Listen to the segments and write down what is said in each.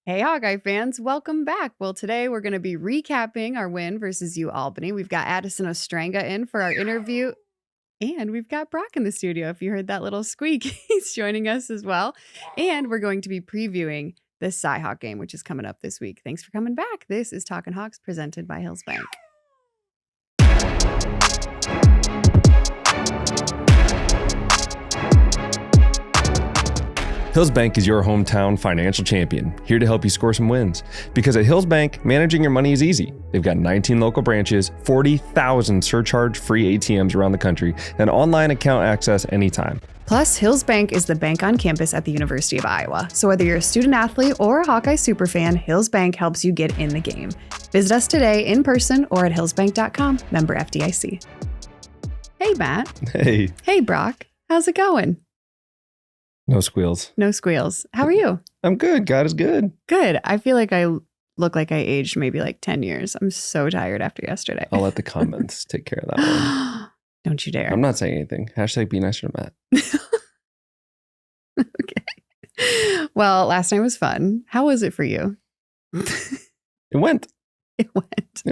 Hey, Hawkeye fans, welcome back. Well, today we're going to be recapping our win versus Albany. We've got Addison Ostrenga in for our interview, and we've got Brock in the studio. If you heard that little squeak, he's joining us as well. And we're going to be previewing the Cy-Hawk game, which is coming up this week. Thanks for coming back. This is Talkin Hawks presented by Hillsbank. Hillsbank is your hometown financial champion, here to help you score some wins. Because at Hillsbank, managing your money is easy. They've got 19 local branches, 40,000 surcharge-free ATMs around the country, and online account access anytime. Plus, Hillsbank is the bank on campus at the University of Iowa. So whether you're a student athlete or a Hawkeye superfan, Hillsbank helps you get in the game. Visit us today in person or at hillsbank.com, member FDIC. Hey, Matt. Hey. Hey, Brock. How's it going? No squeals. No squeals. How are you? I'm good. God is good. Good. I feel like I look like I aged maybe like 10 years. I'm so tired after yesterday. I'll let the comments take care of that one. Don't you dare. I'm not saying anything. Hashtag be nicer to Matt. Okay. Well, last night was fun. How was it for you? It went. It went.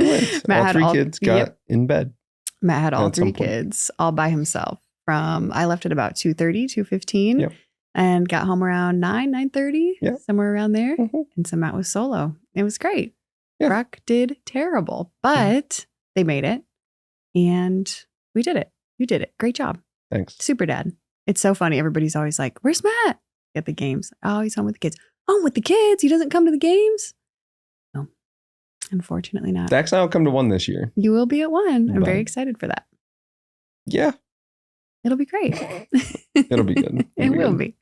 Matt all three kids got in bed. Matt had all three kids all by himself. I left at about 2:30, 2:15. Yep. And got home around 9:30, somewhere around there. Mm-hmm. And so Matt was solo. It was great. Yeah. Brock did terrible, but they made it. And we did it. You did it. Great job. Thanks. Super dad. It's so funny. Everybody's always like, where's Matt? At the games. Oh, he's home with the kids. Home with the kids? He doesn't come to the games? No, unfortunately not. Dax and I will come to one this year. You will be at one. I'm Bye. very excited for that. Yeah. It'll be great. It'll be good. It will be.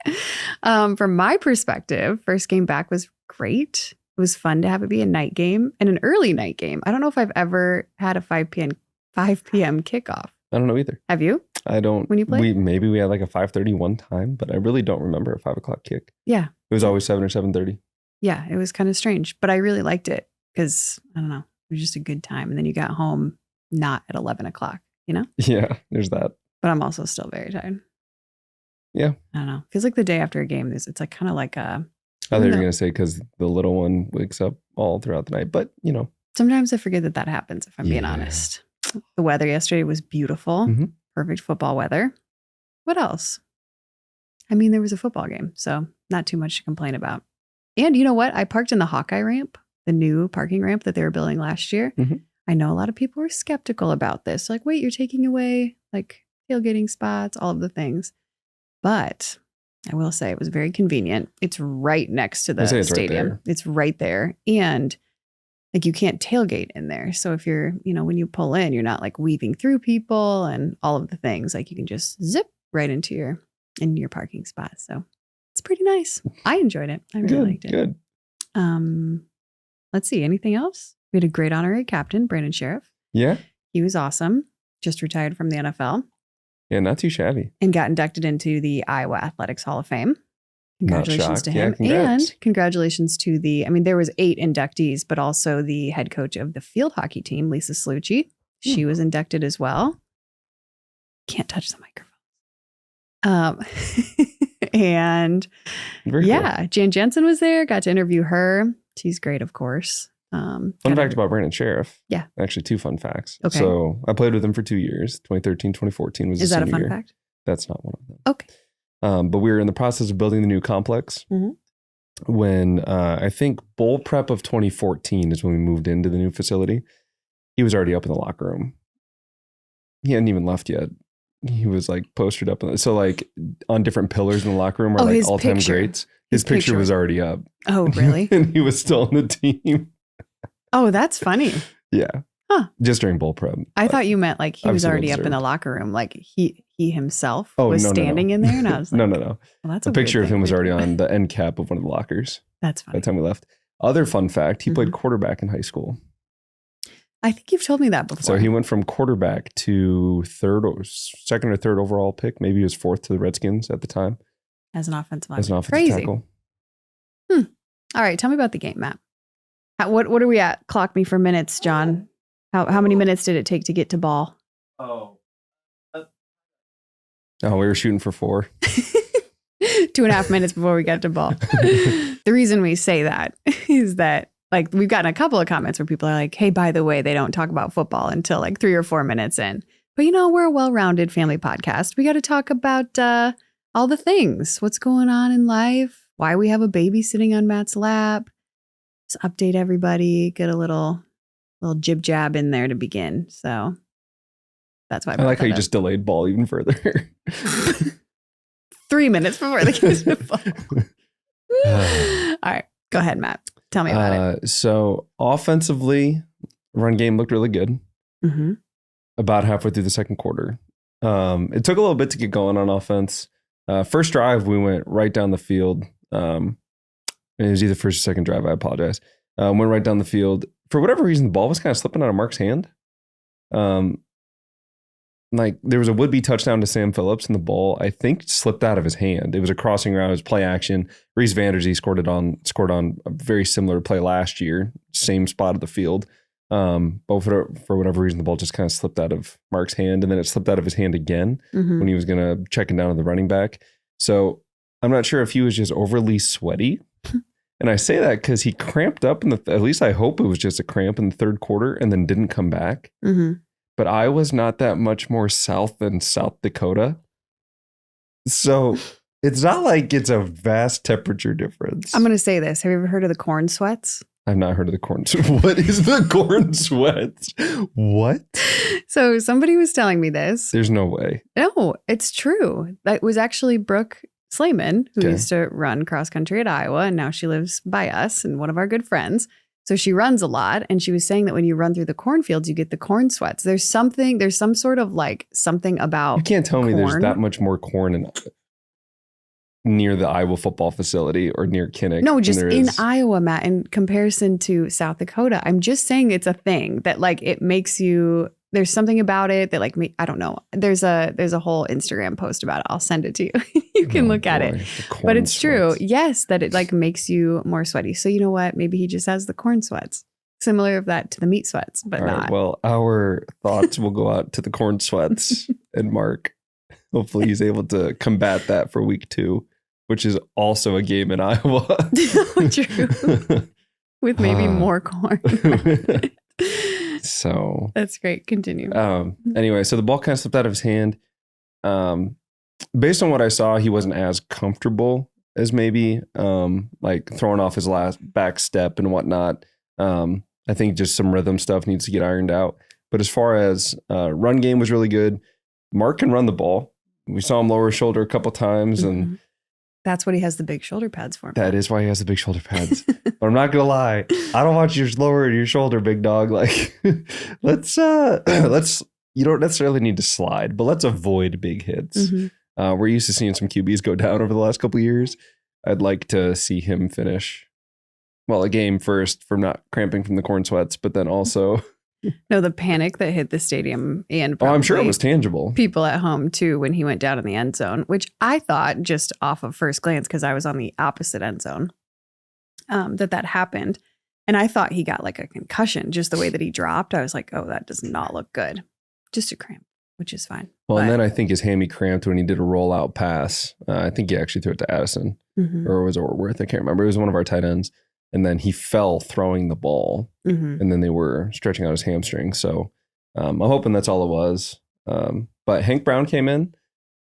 From my perspective, first game back was great. It was fun to have it be a night game and an early night game. I don't know if I've ever had a 5 p.m. kickoff. I don't know either. Have you? I don't. When you played? Maybe we had like a 5:30 one time, but I really don't remember a 5 o'clock kick. Yeah. It was always 7 or 7:30. Yeah, it was kind of strange, but I really liked it because, I don't know, it was just a good time. And then you got home not at 11 o'clock, you know? Yeah, there's that. But I'm also still very tired. Yeah. I don't know. Feels like the day after a game, it's like kind of like a... I thought you were going to say because the little one wakes up all throughout the night, but you know. Sometimes I forget that happens, if I'm being honest. The weather yesterday was beautiful. Mm-hmm. Perfect football weather. What else? I mean, there was a football game, so not too much to complain about. And you know what? I parked in the Hawkeye ramp, the new parking ramp that they were building last year. Mm-hmm. I know a lot of people were skeptical about this. Like, wait, you're taking away like tailgating spots, all of the things. But I will say it was very convenient. It's right next to the stadium. Right it's right there. And like you can't tailgate in there. So if you're, when you pull in, you're not like weaving through people and all of the things. Like you can just zip right into your parking spot. So it's pretty nice. I enjoyed it. I really liked it. Good. Let's see. Anything else? We had a great honorary captain, Brandon Sheriff. Yeah. He was awesome. Just retired from the NFL. Yeah, not too shabby. And got inducted into the Iowa Athletics Hall of Fame. Congratulations to him. Yeah, and congratulations to there was 8 inductees, but also the head coach of the field hockey team, Lisa Slucci. She was inducted as well. Can't touch the microphone. And Very cool. Jan Jensen was there. Got to interview her. She's great, of course. Fun fact about Brandon Sheriff. Yeah. Actually, 2 fun facts. Okay. So I played with him for 2 years. 2013, 2014 was Is that a fun year. fact? That's not one of them. Okay. But we were in the process of building the new complex when I think bowl prep of 2014 is when we moved into the new facility. He was already up in the locker room. He hadn't even left yet. He was like postered up. So like on different pillars in the locker room are like all-time greats. His picture was already up. Oh, really? And he was still on the team. Oh, that's funny. Yeah. Huh. Just during bowl prep. I thought you meant like he was already up in deserved. the locker room. Like he himself was standing in there. And I was like, no. Well, that's a picture of him was already on the end cap of one of the lockers. That's funny. By the time we left. Other fun fact, he played quarterback in high school. I think you've told me that before. So he went from quarterback to second or third overall pick. Maybe he was 4th to the Redskins at the time. As an offensive tackle. All right. Tell me about the game, Matt. What are we at? Clock me for minutes, John. How many minutes did it take to get to ball? We were shooting for 4. 2.5 minutes before we get to ball. The reason we say that is that like we've gotten a couple of comments where people are like, hey, by the way, they don't talk about football until like 3 or 4 minutes in. But we're a well-rounded family podcast. We got to talk about all the things, what's going on in life, why we have a baby sitting on Matt's lap. Just update everybody, get a little jib jab in there to begin. So that's why I like how you just delayed ball even further. 3 minutes before the game's ball. All right, go ahead, Matt. Tell me about it. So offensively, run game looked really good. Mm-hmm. About halfway through the second quarter. It took a little bit to get going on offense. First drive, we went right down the field. It was either first or second drive. I apologize. Went right down the field. For whatever reason, the ball was kind of slipping out of Mark's hand. Like there was a would-be touchdown to Sam Phillips, and the ball I think slipped out of his hand. It was a crossing route. It was play action. Reese VandeBergs scored on a very similar play last year, same spot of the field. But for whatever reason, the ball just kind of slipped out of Mark's hand, and then it slipped out of his hand again when he was going to check it down to the running back. So I'm not sure if he was just overly sweaty. And I say that because he cramped up at least I hope it was just a cramp in the third quarter and then didn't come back. Mm-hmm. But Iowa's not that much more south than South Dakota. So it's not like it's a vast temperature difference. I'm going to say this. Have you ever heard of the corn sweats? I've not heard of the corn. What is the corn sweats? What? So somebody was telling me this. There's no way. No, it's true. That was actually Brooke Slayman, who used to run cross country at Iowa, and now she lives by us and one of our good friends. So she runs a lot, and she was saying that when you run through the cornfields, you get the corn sweats. There's some sort of like something about You can't tell me corn. there's that much more corn near the Iowa football facility or near Kinnick. No, just in Iowa, Matt, in comparison to South Dakota. I'm just saying it's a thing that like it makes you, there's something about it that like me, I don't know. There's a whole Instagram post about it. I'll send it to you. You can look at it. But it's true. Yes, that it like makes you more sweaty. So you know what? Maybe he just has the corn sweats. Similar of that to the meat sweats, but All not. Right, well, our thoughts will go out to the corn sweats and Mark. Hopefully he's able to combat that for week 2, which is also a game in Iowa. True. With maybe more corn. So that's great. Continue. Anyway, so the ball kind of slipped out of his hand. Based on what I saw, he wasn't as comfortable as maybe like throwing off his last back step and whatnot. I think just some rhythm stuff needs to get ironed out. But as far as run game was really good. Mark can run the ball. We saw him lower his shoulder a couple times, and that's what he has the big shoulder pads for. That is why he has the big shoulder pads. But I'm not gonna lie, I don't want you to lower your shoulder, big dog. Like, let's. You don't necessarily need to slide, but let's avoid big hits. We're used to seeing some QBs go down over the last couple of years. I'd like to see him finish, a game first from not cramping from the corn sweats, but then also. No, the panic that hit the stadium and I'm sure it was tangible. People at home too when he went down in the end zone, which I thought just off of first glance because I was on the opposite end zone, that happened, and I thought he got like a concussion just the way that he dropped. I was like, oh, that does not look good. Just a cramp, which is fine. Well, and then I think his hammy cramped when he did a rollout pass. I think he actually threw it to Addison or was it Orworth? I can't remember. It was one of our tight ends. And then he fell throwing the ball, and then they were stretching out his hamstring. So I'm hoping that's all it was. But Hank Brown came in.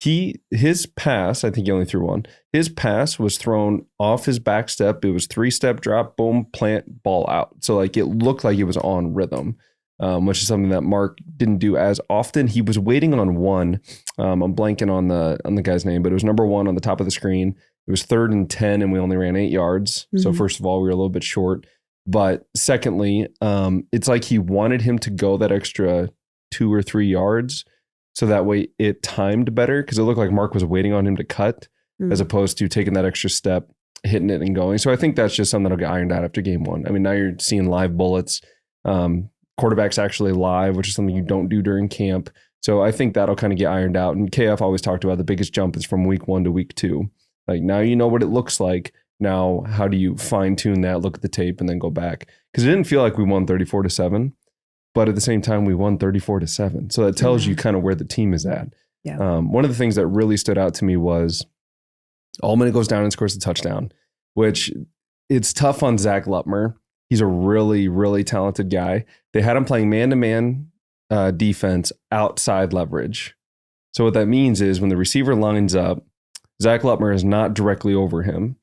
His pass, I think he only threw one. His pass was thrown off his back step. It was 3-step drop, boom, plant, ball out. So like it looked like it was on rhythm, which is something that Mark didn't do as often. He was waiting on one. I'm blanking on the guy's name, but it was number 1 on the top of the screen. It was 3rd and 10, and we only ran 8 yards. So first of all, we were a little bit short. But secondly, it's like he wanted him to go that extra 2 or 3 yards, so that way it timed better, because it looked like Mark was waiting on him to cut, as opposed to taking that extra step, hitting it and going. So I think that's just something that'll get ironed out after game 1. I mean, now you're seeing live bullets, quarterbacks actually live, which is something you don't do during camp. So I think that'll kind of get ironed out. And KF always talked about the biggest jump is from week 1 to week 2. Like, now you know what it looks like. Now, how do you fine tune that, look at the tape, and then go back? Because it didn't feel like we won 34-7, but at the same time, we won 34-7. So that tells you kind of where the team is at. Yeah. One of the things that really stood out to me was Albany goes down and scores a touchdown, which it's tough on Zach Lutmer. He's a really, really talented guy. They had him playing man-to-man defense outside leverage. So what that means is when the receiver lines up, Zach Lutmer is not directly over him.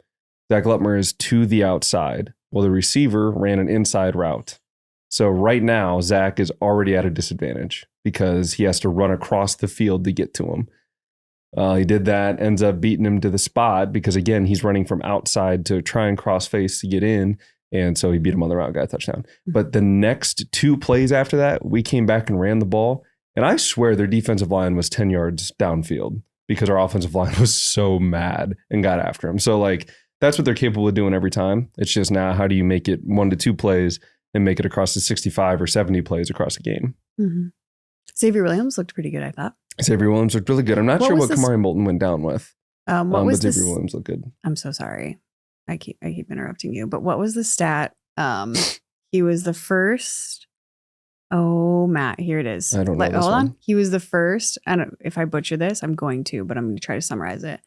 Zach Lutmer is to the outside. Well, the receiver ran an inside route. So right now, Zach is already at a disadvantage because he has to run across the field to get to him. He did that, ends up beating him to the spot because, again, he's running from outside to try and cross face to get in. And so he beat him on the route, got a touchdown. But the next 2 plays after that, we came back and ran the ball. And I swear their defensive line was 10 yards downfield because our offensive line was so mad and got after him. So, like, that's what they're capable of doing every time. It's just now, how do you make it 1 to 2 plays and make it across the 65 or 70 plays across a game? Mm-hmm. Xavier Williams looked pretty good, I thought. Xavier Williams looked really good. I'm not sure what Kamari Moulton went down with. What was but Xavier Williams looked good. I'm so sorry. I keep interrupting you. But what was the stat? He was the first. Oh, Matt, here it is. I don't know. Hold on. He was the first. I don't. If I butcher this, I'm going to, but I'm going to try to summarize it.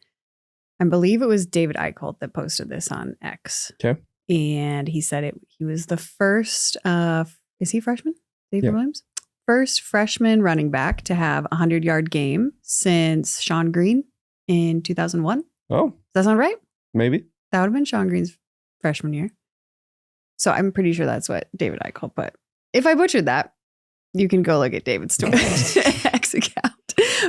I believe it was David Eichholt that posted this on X. Okay. And he said he was the first. Is he a freshman? Xavier Williams? First freshman running back to have a 100-yard game since Sean Green in 2001. Oh. Does that sound right? Maybe. That would have been Sean Green's freshman year. So I'm pretty sure that's what David Eichholt put. If I butchered that, you can go look at David's Twitter X account.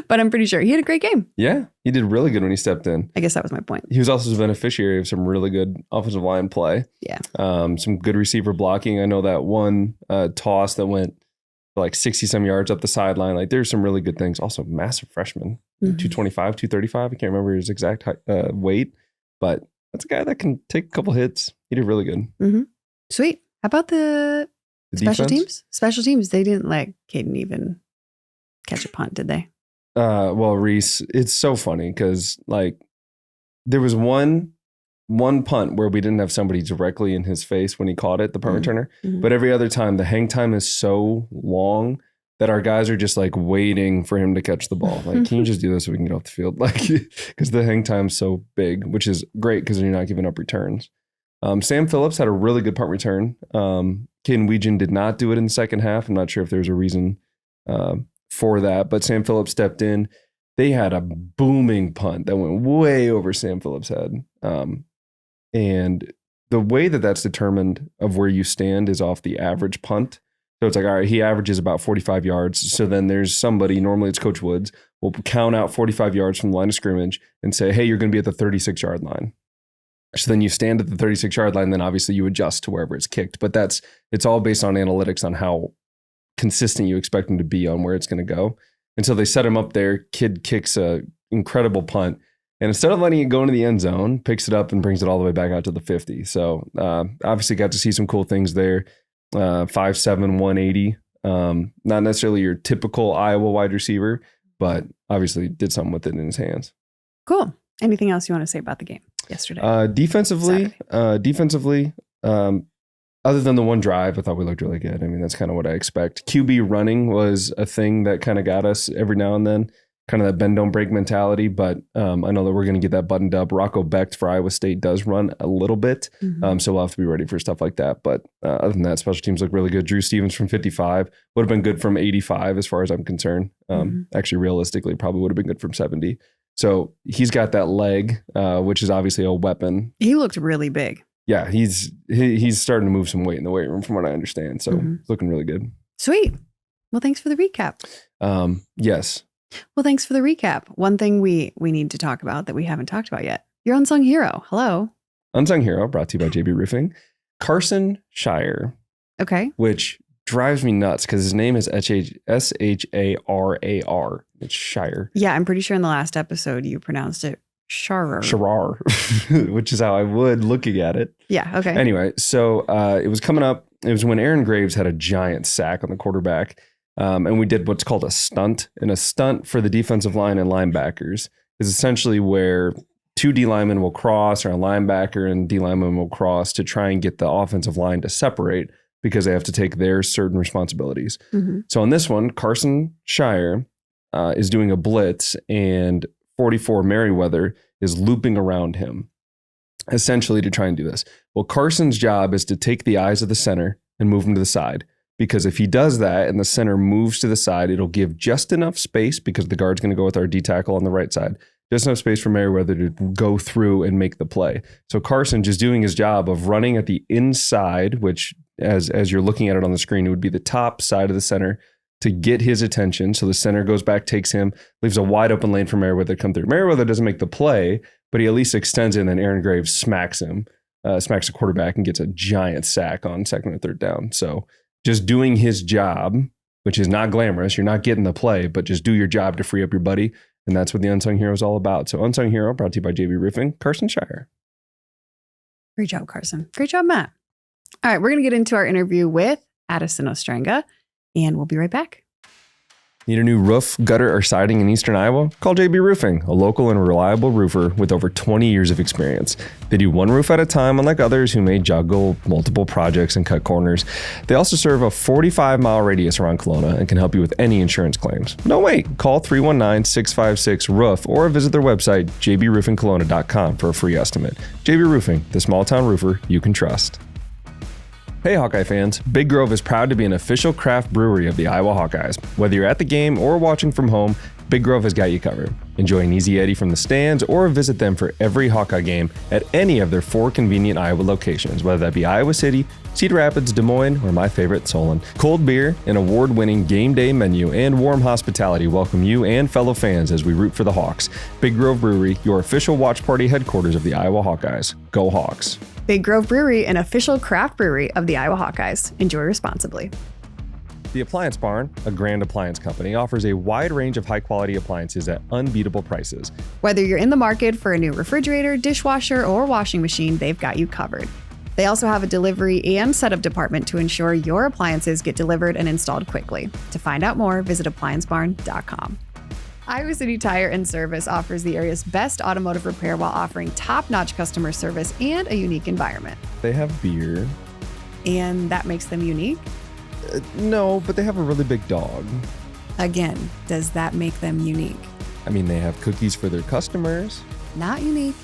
But I'm pretty sure he had a great game. Yeah, he did really good when he stepped in. I guess that was my point. He was also the beneficiary of some really good offensive line play. Yeah. Some good receiver blocking. I know that one toss that went like 60-some yards up the sideline. Like, there's some really good things. Also, massive freshman, 225, 235. I can't remember his exact weight, but that's a guy that can take a couple hits. He did really good. Mm-hmm. Sweet. How about the special defense? teams? Special teams. They didn't let Caden even catch a punt, did they? Well, Reese, it's so funny because, like, there was one punt where we didn't have somebody directly in his face when he caught it, the punt returner. Mm-hmm. But every other time, the hang time is so long that our guys are just like waiting for him to catch the ball. Like, can you just do this so we can get off the field? Like, because the hang time's so big, which is great because you're not giving up returns. Sam Phillips had a really good punt return. Caden Weegan did not do it in the second half. I'm not sure if there's a reason for that, but Sam Phillips stepped in. They had a booming punt that went way over Sam Phillips' head. And the way that that's determined of where you stand is off the average punt. So it's like, all right, he averages about 45 yards. So then there's somebody, normally it's Coach Woods, will count out 45 yards from the line of scrimmage and say, hey, you're going to be at the 36-yard line. So then you stand at the 36-yard line, then obviously you adjust to wherever it's kicked. But it's all based on analytics on how consistent you expect him to be on where it's going to go. And so they set him up there. Kid kicks a incredible punt. And instead of letting it go into the end zone, picks it up and brings it all the way back out to the 50. So obviously got to see some cool things there. 5'7", 180. Not necessarily your typical Iowa wide receiver, but obviously did something with it in his hands. Cool. Anything else you want to say about the game yesterday? Defensively, other than the one drive, I thought we looked really good. I mean, that's kind of what I expect. QB running was a thing that kind of got us every now and then, kind of that bend, don't break mentality. But I know that we're going to get that buttoned up. Rocco Becht for Iowa State does run a little bit. So we'll have to be ready for stuff like that. But other than that, special teams look really good. Drew Stevens from 55 would have been good from 85 as far as I'm concerned. Actually, realistically, probably would have been good from 70. So he's got that leg, which is obviously a weapon. He looked really big. Yeah, he's starting to move some weight in the weight room from what I understand. So it's looking really good. Sweet. Well, thanks for the recap. Yes. Well, thanks for the recap. One thing we need to talk about that we haven't talked about yet. Your unsung hero. Hello. Unsung hero brought to you by JB Roofing. Carson Shire. Okay. Which drives me nuts because his name is Sharar. It's Shire. Yeah, I'm pretty sure in the last episode you pronounced it Sharar, which is how I would looking at it. Yeah, okay. Anyway, so it was coming up. It was when Aaron Graves had a giant sack on the quarterback. And we did what's called a stunt. And a stunt for the defensive line and linebackers is essentially where two D linemen will cross, or a linebacker and D lineman will cross to try and get the offensive line to separate because they have to take their certain responsibilities. So on this one, Carson Shire is doing a blitz, and 44 Merriweather is looping around him, essentially to try and do this. Well, Carson's job is to take the eyes of the center and move them to the side. Because if he does that and the center moves to the side, it'll give just enough space, because the guard's going to go with our D tackle on the right side, just enough space for Merriweather to go through and make the play. So Carson just doing his job of running at the inside, which as you're looking at it on the screen, it would be the top side of the center, to get his attention. So the center goes back, takes him, leaves a wide open lane for Merriweather to come through. Merriweather doesn't make the play, but he at least extends it, and then Aaron Graves smacks him, smacks the quarterback, and gets a giant sack on second or third down. So just doing his job, which is not glamorous. You're not getting the play, but just do your job to free up your buddy. And that's what the Unsung Hero is all about. So Unsung Hero brought to you by JB Roofing, Carson Shire. Great job, Carson. Great job, Matt. All right, we're going to get into our interview with Addison Ostrenga, and we'll be right back. Need a new roof, gutter, or siding in Eastern Iowa? Call JB Roofing, a local and reliable roofer with over 20 years of experience. They do one roof at a time, unlike others who may juggle multiple projects and cut corners. They also serve a 45-mile radius around Kelowna and can help you with any insurance claims. No wait, call 319-656-ROOF or visit their website, jbroofingkelowna.com, for a free estimate. JB Roofing, the small-town roofer you can trust. Hey Hawkeye fans, Big Grove is proud to be an official craft brewery of the Iowa Hawkeyes. Whether you're at the game or watching from home, Big Grove has got you covered. Enjoy an Easy Eddie from the stands or visit them for every Hawkeye game at any of their 4 convenient Iowa locations, whether that be Iowa City, Cedar Rapids, Des Moines, or my favorite, Solon. Cold beer, an award-winning game day menu, and warm hospitality welcome you and fellow fans as we root for the Hawks. Big Grove Brewery, your official watch party headquarters of the Iowa Hawkeyes. Go Hawks. Big Grove Brewery, an official craft brewery of the Iowa Hawkeyes. Enjoy responsibly. The Appliance Barn, a grand appliance company, offers a wide range of high-quality appliances at unbeatable prices. Whether you're in the market for a new refrigerator, dishwasher, or washing machine, they've got you covered. They also have a delivery and setup department to ensure your appliances get delivered and installed quickly. To find out more, visit appliancebarn.com. Iowa City Tire and Service offers the area's best automotive repair while offering top-notch customer service and a unique environment. They have beer. And that makes them unique? No, but they have a really big dog. Again, does that make them unique? I mean, they have cookies for their customers. Not unique.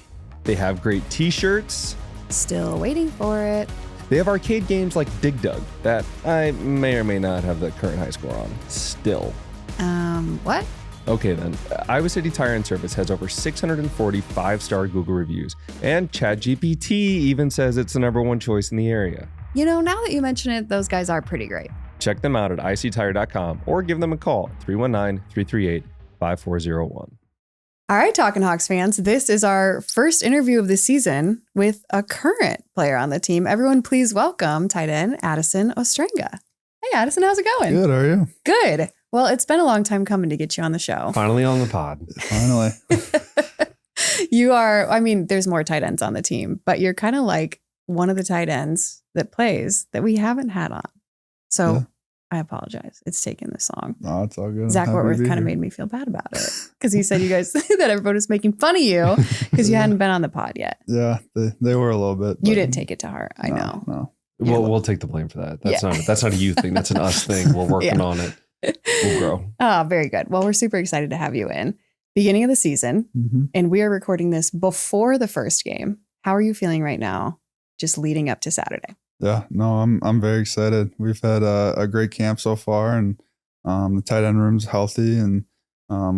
They have great t-shirts. Still waiting for it. They have arcade games like Dig Dug that I may or may not have the current high score on. Still. What? Okay then, Iowa City Tire and Service has over 640 5-star Google reviews, and ChatGPT even says it's the #1 choice in the area. You know, now that you mention it, those guys are pretty great. Check them out at ictire.com or give them a call, 319-338-5401. All right, Talkin Hawks fans, this is our first interview of the season with a current player on the team. Everyone, please welcome tight end Addison Ostrenga. Hey, Addison, how's it going? Good, how are you? Good. Well, it's been a long time coming to get you on the show. Finally on the pod. Finally. You are, I mean, there's more tight ends on the team, but you're kind of like one of the tight ends that plays that we haven't had on. So Yeah. I apologize. It's taken this long. No, it's all good. Zach I'm happy to Wortworth be kind of here. made me feel bad about it because he said you guys that everyone was making fun of you because you Yeah. hadn't been on the pod yet. Yeah, they were a little bit. You but didn't take it to heart. I know. No. We'll take the blame for that. That's Yeah. not a you thing. That's an us thing. We're working Yeah. on it. We'll grow. Oh, very good. Well, we're super excited to have you in. Beginning of the season, Mm-hmm. and we are recording this before the first game. How are you feeling right now, just leading up to Saturday? Yeah, no, I'm very excited. We've had a great camp so far, and the tight end room's healthy, and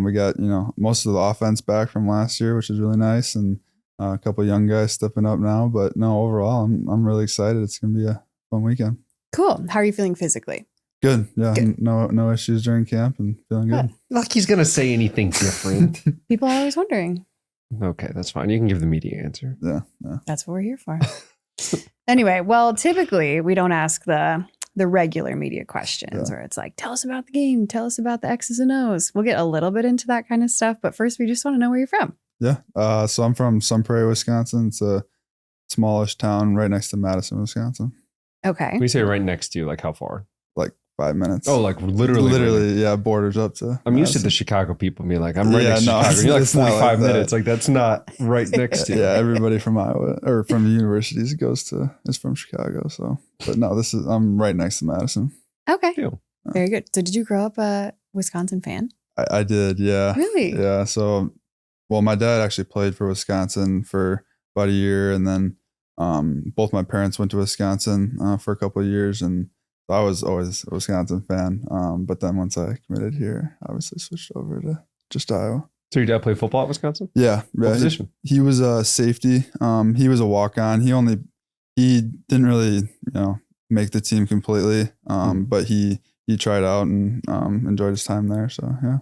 we got most of the offense back from last year, which is really nice, and a couple young guys stepping up now. But no, overall, I'm really excited. It's gonna be a fun weekend. Cool. How are you feeling physically? Good. Yeah, Good. no issues during camp, and feeling good. Like he's gonna say anything different. People are always wondering. Okay, that's fine. You can give the media answer. Yeah. That's what we're here for. Anyway, well, typically we don't ask the regular media questions Yeah. where it's like, tell us about the game, tell us about the X's and O's. We'll get a little bit into that kind of stuff, but first we just want to know where you're from. Yeah. So I'm from Sun Prairie, Wisconsin. It's a smallish town right next to Madison, Wisconsin. Okay. We say right next to you, like how far? Like 5 minutes. Oh, like literally. Literally, yeah, borders up to. I'm used to Madison. the Chicago people being like, I'm right Yeah, next to no, Chicago. You're like it's not like 45 that. minutes. Like that's not right next to you. Yeah, everybody from Iowa or from the universities is from Chicago. So, but no, I'm right next to Madison. Okay. Ew. Very good. So did you grow up a Wisconsin fan? I did, yeah. Really? Yeah. So well, my dad actually played for Wisconsin for about a year, and then both my parents went to Wisconsin for a couple of years, and I was always a Wisconsin fan. But then once I committed here, obviously switched over to just Iowa. So your dad played football at Wisconsin? Yeah. What position? He was a safety. He was a walk-on. He didn't really, make the team completely. But he tried out and enjoyed his time there. So yeah.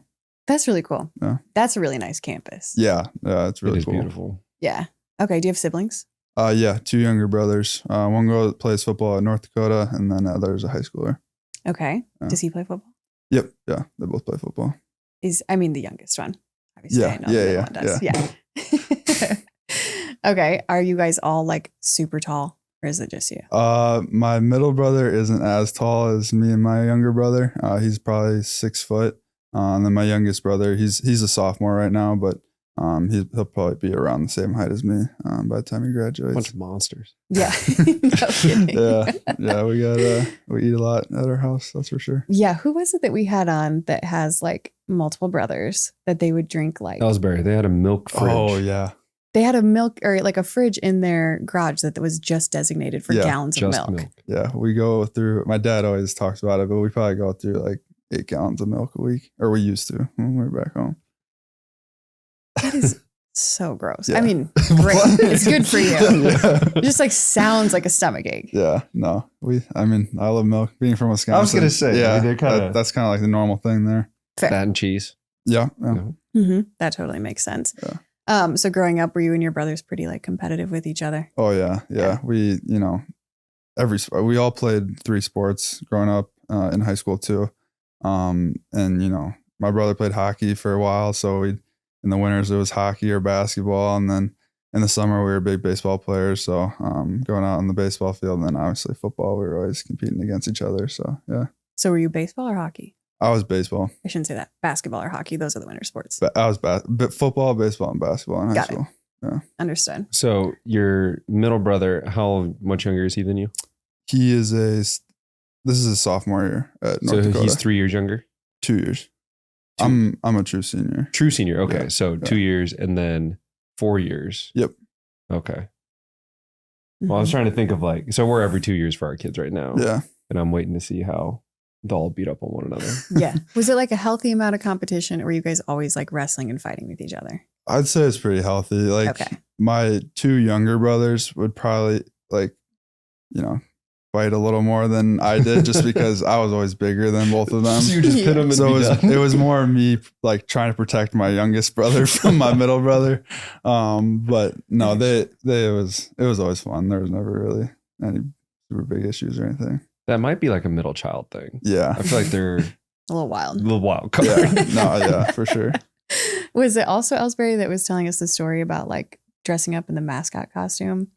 That's really cool. Yeah. That's a really nice campus. Yeah. Yeah. It's really It is cool. beautiful. Yeah. Okay. Do you have siblings? Yeah. 2 younger brothers. One girl that plays football at North Dakota, and then the other is a high schooler. Okay. Yeah. Does he play football? Yep. Yeah. They both play football. The youngest one. Obviously, Yeah, I know the other one does. Yeah. Okay. Are you guys all like super tall, or is it just you? My middle brother isn't as tall as me and my younger brother. He's probably 6 foot. And then my youngest brother, he's a sophomore right now, but he'll probably be around the same height as me by the time he graduates. Bunch of monsters. Yeah. No kidding. Yeah. We eat a lot at our house. That's for sure. Yeah. Who was it that we had on that has like multiple brothers that they would drink like? Ellsbury, they had a milk fridge. Oh yeah. They had a milk or like a fridge in their garage that was just designated for Yeah, gallons of Just milk. Yeah. We go through. My dad always talks about it, but we probably go through like 8 gallons of milk a week, or we used to when we were back home. That is so gross. Yeah. I mean, great. It's good for you. Yeah. It just like sounds like a stomach ache. Yeah, no, I love milk. Being from Wisconsin, I was gonna say, yeah, they're kinda- that's kind of like the normal thing there. Fair. That and cheese. Yeah, Mm-hmm. That totally makes sense. Yeah. So growing up, were you and your brothers pretty like competitive with each other? Oh yeah. Yeah. We, we all played 3 sports growing up in high school too. And my brother played hockey for a while, so in the winters it was hockey or basketball, and then in the summer we were big baseball players. So going out on the baseball field, and then obviously football, we were always competing against each other. So yeah, So were you baseball or hockey? I was baseball. I shouldn't say that. Basketball or hockey. Those are the winter sports. But I was football, baseball, and basketball in high Got it. school. Understood. So your middle brother, how much younger is he than you? He is this is a sophomore year at North So Dakota. he's 3 years younger? 2 years. 2. I'm a true senior. True senior. Okay. Yeah, So 2 years and then 4 years. Yep. Okay. Well, I was trying to think of like, so we're every 2 years for our kids right now. Yeah. And I'm waiting to see how they'll all beat up on one another. Yeah. Was it like a healthy amount of competition, or were you guys always like wrestling and fighting with each other? I'd say it's pretty healthy. Like Okay. my 2 younger brothers would probably fight a little more than I did, just because I was always bigger than both of them. So you just pin them and So be done. it was more me like trying to protect my youngest brother from my middle brother. But no, it was always fun. There was never really any super big issues or anything. That might be like a middle child thing. Yeah. I feel like they're A little wild. a little wild card. Yeah. No, yeah, for sure. Was it also Ellsbury that was telling us the story about like dressing up in the mascot costume?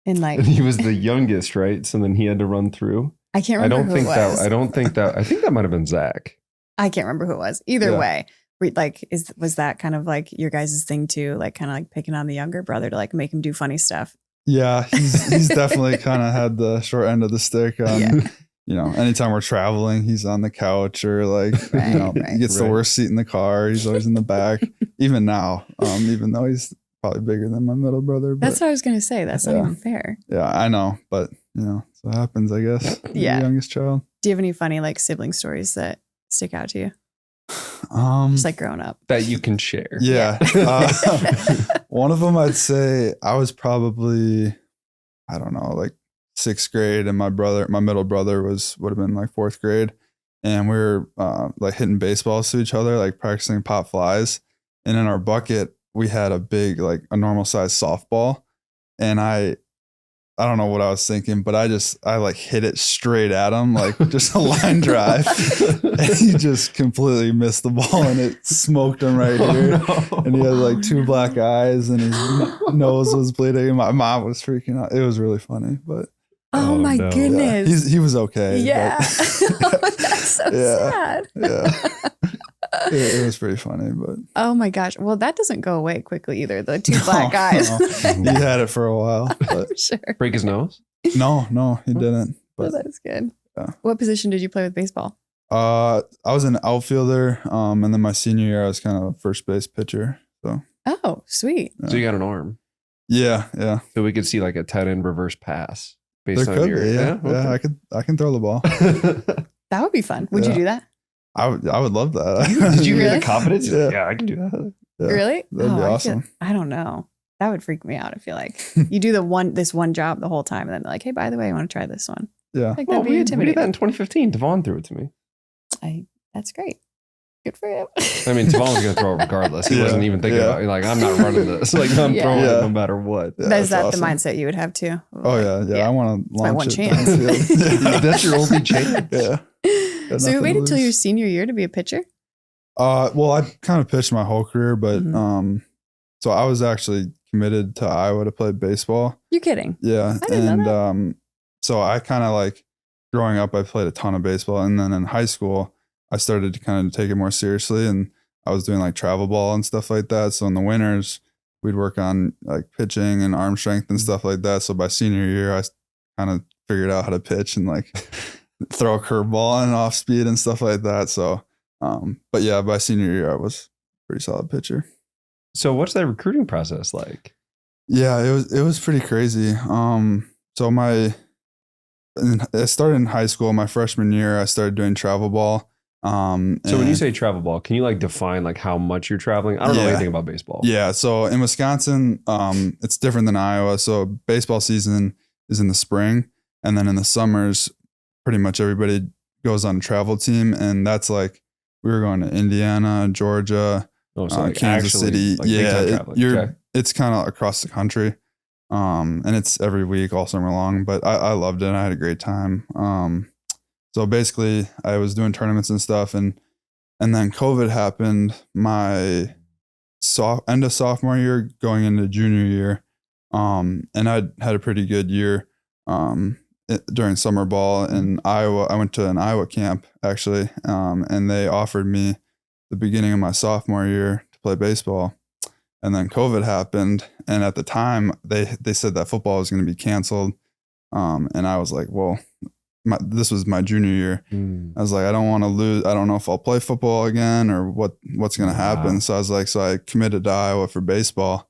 And like, And he was the youngest, right? So then he had to run through. I can't I remember don't who think it was. I think that might have been Zach. I can't remember who it was. Either Yeah. way, was that kind of like your guys' thing too? Like kind of like picking on the younger brother to like make him do funny stuff. Yeah, he's definitely kind of had the short end of the stick. Yeah. Anytime we're traveling, he's on the couch or like, Right, he gets the right. worst seat in the car. He's always in the back. Even now, even though he's probably bigger than my middle brother. But That's what I was gonna say. That's not Yeah. even fair. yeah, I know, but so it happens, I guess. You're Yeah. the youngest child. Do you have any funny like sibling stories that stick out to you? Um, Just like growing up. That you can share. yeah. One of them, I'd say I was probably, I don't know, like 6th grade, and my middle brother would have been like 4th grade, and we were like hitting baseballs to each other, like practicing pop flies, and in our bucket we had a big, like a normal size softball, and I don't know what I was thinking, but I like hit it straight at him, like just a line drive. And he just completely missed the ball, and it smoked him right here. And he had like 2 black eyes, and his nose was bleeding. My mom was freaking out. It was really funny, but Oh, Oh, my no. yeah, goodness. he was okay. Yeah. but- That's so Yeah. sad. yeah, it was pretty funny, but Oh my gosh. Well, that doesn't go away quickly either. The 2 black eyes. no. He had it for a while, but I'm sure. Break his nose? no, he didn't. Well, But that's good. Yeah. What position did you play with baseball? I was an outfielder, and then my senior year I was kind of a first base pitcher. Oh, sweet. Yeah. So you got an arm. Yeah. So we could see like a tight end reverse pass There based on could your be. Yeah. okay. I can throw the ball. That would be fun. Would you Yeah. do that? I would love that. Did you hear Really? the confidence? Yeah. Yeah, I can do that. Yeah, Really? That'd be awesome. I don't know. That would freak me out. I feel like you do this one job the whole time, and then like, hey, by the way, I want to try this one. Yeah. Like Well, that'd be we did intimidating. that in 2015. Devon threw it to me. That's great. Good for you. I mean, Devon was going to throw it regardless. He Yeah. wasn't even thinking Yeah. about it. Like, I'm not running this. Like, I'm Yeah. throwing Yeah. it no matter what. Yeah, Is that's that awesome. the mindset you would have too? Oh yeah. I want to my launch one it chance. downfield. That's your only chance. Yeah. Got So you nothing waited to until your lose. senior year to be a pitcher? Well, I kind of pitched my whole career, but Mhm. so I was actually committed to Iowa to play baseball. You're kidding. Yeah, I didn't know and so I kind of like growing up, I played a ton of baseball, and then in high school, I started to kind of take it more seriously, and I was doing like travel ball and stuff like that. So in the winters, we'd work on like pitching and arm strength and stuff like that. So by senior year, I kind of figured out how to pitch and like throw a curveball and off speed and stuff like that. So, but yeah, by senior year, I was a pretty solid pitcher. So what's that recruiting process like? Yeah, it was pretty crazy. So I started in high school. My freshman year, I started doing travel ball. So when you say travel ball, can you like define like how much you're traveling? I don't know Yeah. anything about baseball. Yeah, so in Wisconsin, it's different than Iowa. So baseball season is in the spring, and then in the summers, pretty much everybody goes on a travel team, and that's like we were going to Indiana, Georgia, Oh, so like Kansas actually, City. like big time traveling. Okay. It's kind of across the country, and it's every week all summer long. But I loved it. I had a great time. So basically, I was doing tournaments and stuff, and then COVID happened. My end of sophomore year, going into junior year, and I had a pretty good year during summer ball in Iowa. I went to an Iowa camp actually, and they offered me the beginning of my sophomore year to play baseball, and then COVID happened, and at the time they said that football was going to be canceled, and I was like, well. This was my junior year. I was like, I don't want to lose. I don't know if I'll play football again or what's going to happen. Wow. So I was like, so I committed to Iowa for baseball.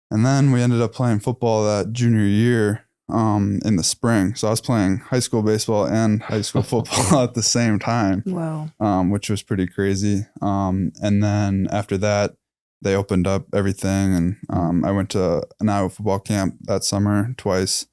And then we ended up playing football that junior year in the spring. So I was playing high school baseball and high school football at the same time, Wow. which was pretty crazy. And then after that, they opened up everything. And I went to an Iowa football camp that summer twice.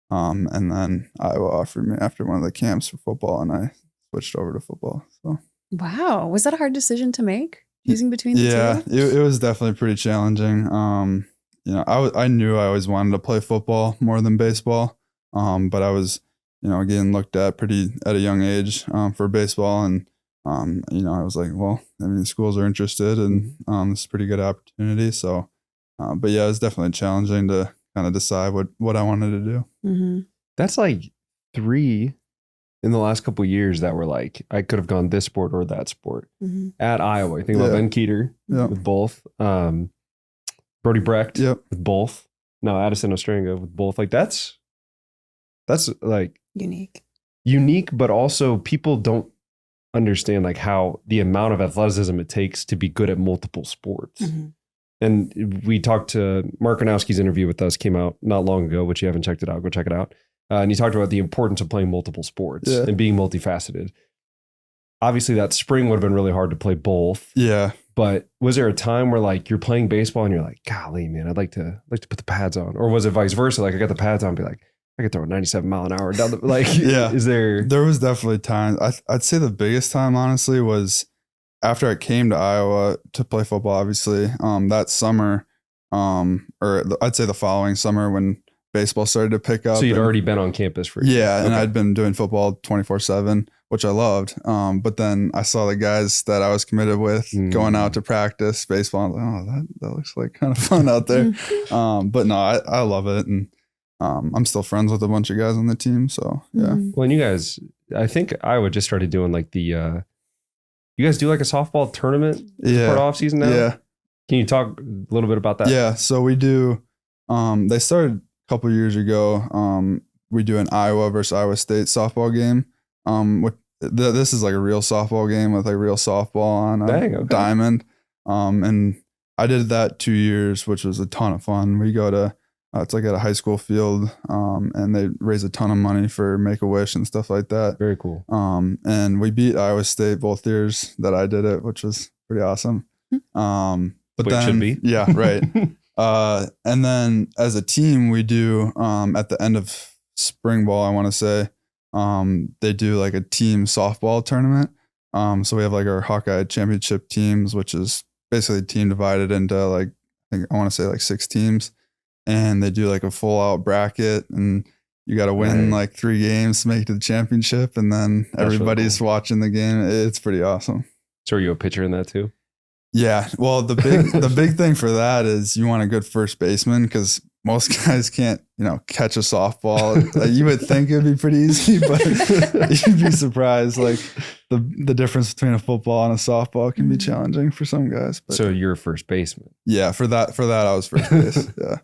And then Iowa offered me after one of the camps for football, and I switched over to football. So Wow. Was that a hard decision to make? Choosing between the yeah, two? it was definitely pretty challenging. I knew I always wanted to play football more than baseball. But I was, getting looked at at a young age for baseball, and I was like, well, I mean, schools are interested, and this is a pretty good opportunity. So, but yeah, it was definitely challenging to kind of decide what I wanted to do. Mm-hmm. That's like 3 in the last couple of years that were like, I could have gone this sport or that sport Mm-hmm. at Iowa. You think about Yeah. Ben Keeter Yeah. with both, Brody Brecht Yep. with both. No, Addison Ostrenga with both. Like that's like Unique. unique, but also people don't understand like how the amount of athleticism it takes to be good at multiple sports. Mm-hmm. And we talked to Mark Arnowski's interview with us, came out not long ago, which you haven't checked it out, go check it out. And he talked about the importance of playing multiple sports Yeah. and being multifaceted. Obviously, that spring would have been really hard to play both. Yeah. But was there a time where like you're playing baseball and you're like, golly, man, I'd like to put the pads on? Or was it vice versa? Like I got the pads on and be like, I could throw a 97 mile an hour down the like. Yeah. Is there? There was definitely times. I'd say the biggest time, honestly, was after I came to Iowa to play football. Obviously, that summer, I'd say the following summer when baseball started to pick up. So you'd and- already been on campus for yeah, and Okay. I'd been doing football 24/7, which I loved. But then I saw the guys that I was committed with going out to practice baseball. I was like, oh, that looks like kind of fun out there. But no, I love it, and I'm still friends with a bunch of guys on the team. So yeah. Mm-hmm. Well, and you guys, I think Iowa just started doing like the. You guys do like a softball tournament Yeah. part off season now? Yeah. Can you talk a little bit about that? Yeah, so we do. They started a couple years ago. We do an Iowa versus Iowa State softball game. This is like a real softball game with like real softball on a Dang, okay. diamond. And I did that 2 years, which was a ton of fun. We go to it's like at a high school field, and they raise a ton of money for Make-A-Wish and stuff like that. Very cool. And we beat Iowa State both years that I did it, which was pretty awesome. But then, should be. yeah, right. And then as a team, we do at the end of spring ball, I want to say, they do like a team softball tournament. So we have like our Hawkeye championship teams, which is basically a team divided into like, I want to say like 6 teams. And they do like a full out bracket, and you got to win like 3 games to make it to the championship. And then everybody's really watching the game. It's pretty awesome. So are you a pitcher in that too? Yeah. Well, the big thing for that is you want a good first baseman, because most guys can't, catch a softball. You would think it'd be pretty easy, but you'd be surprised. Like the difference between a football and a softball can be challenging for some guys. But so you're a first baseman. Yeah. For that, I was first base. Yeah.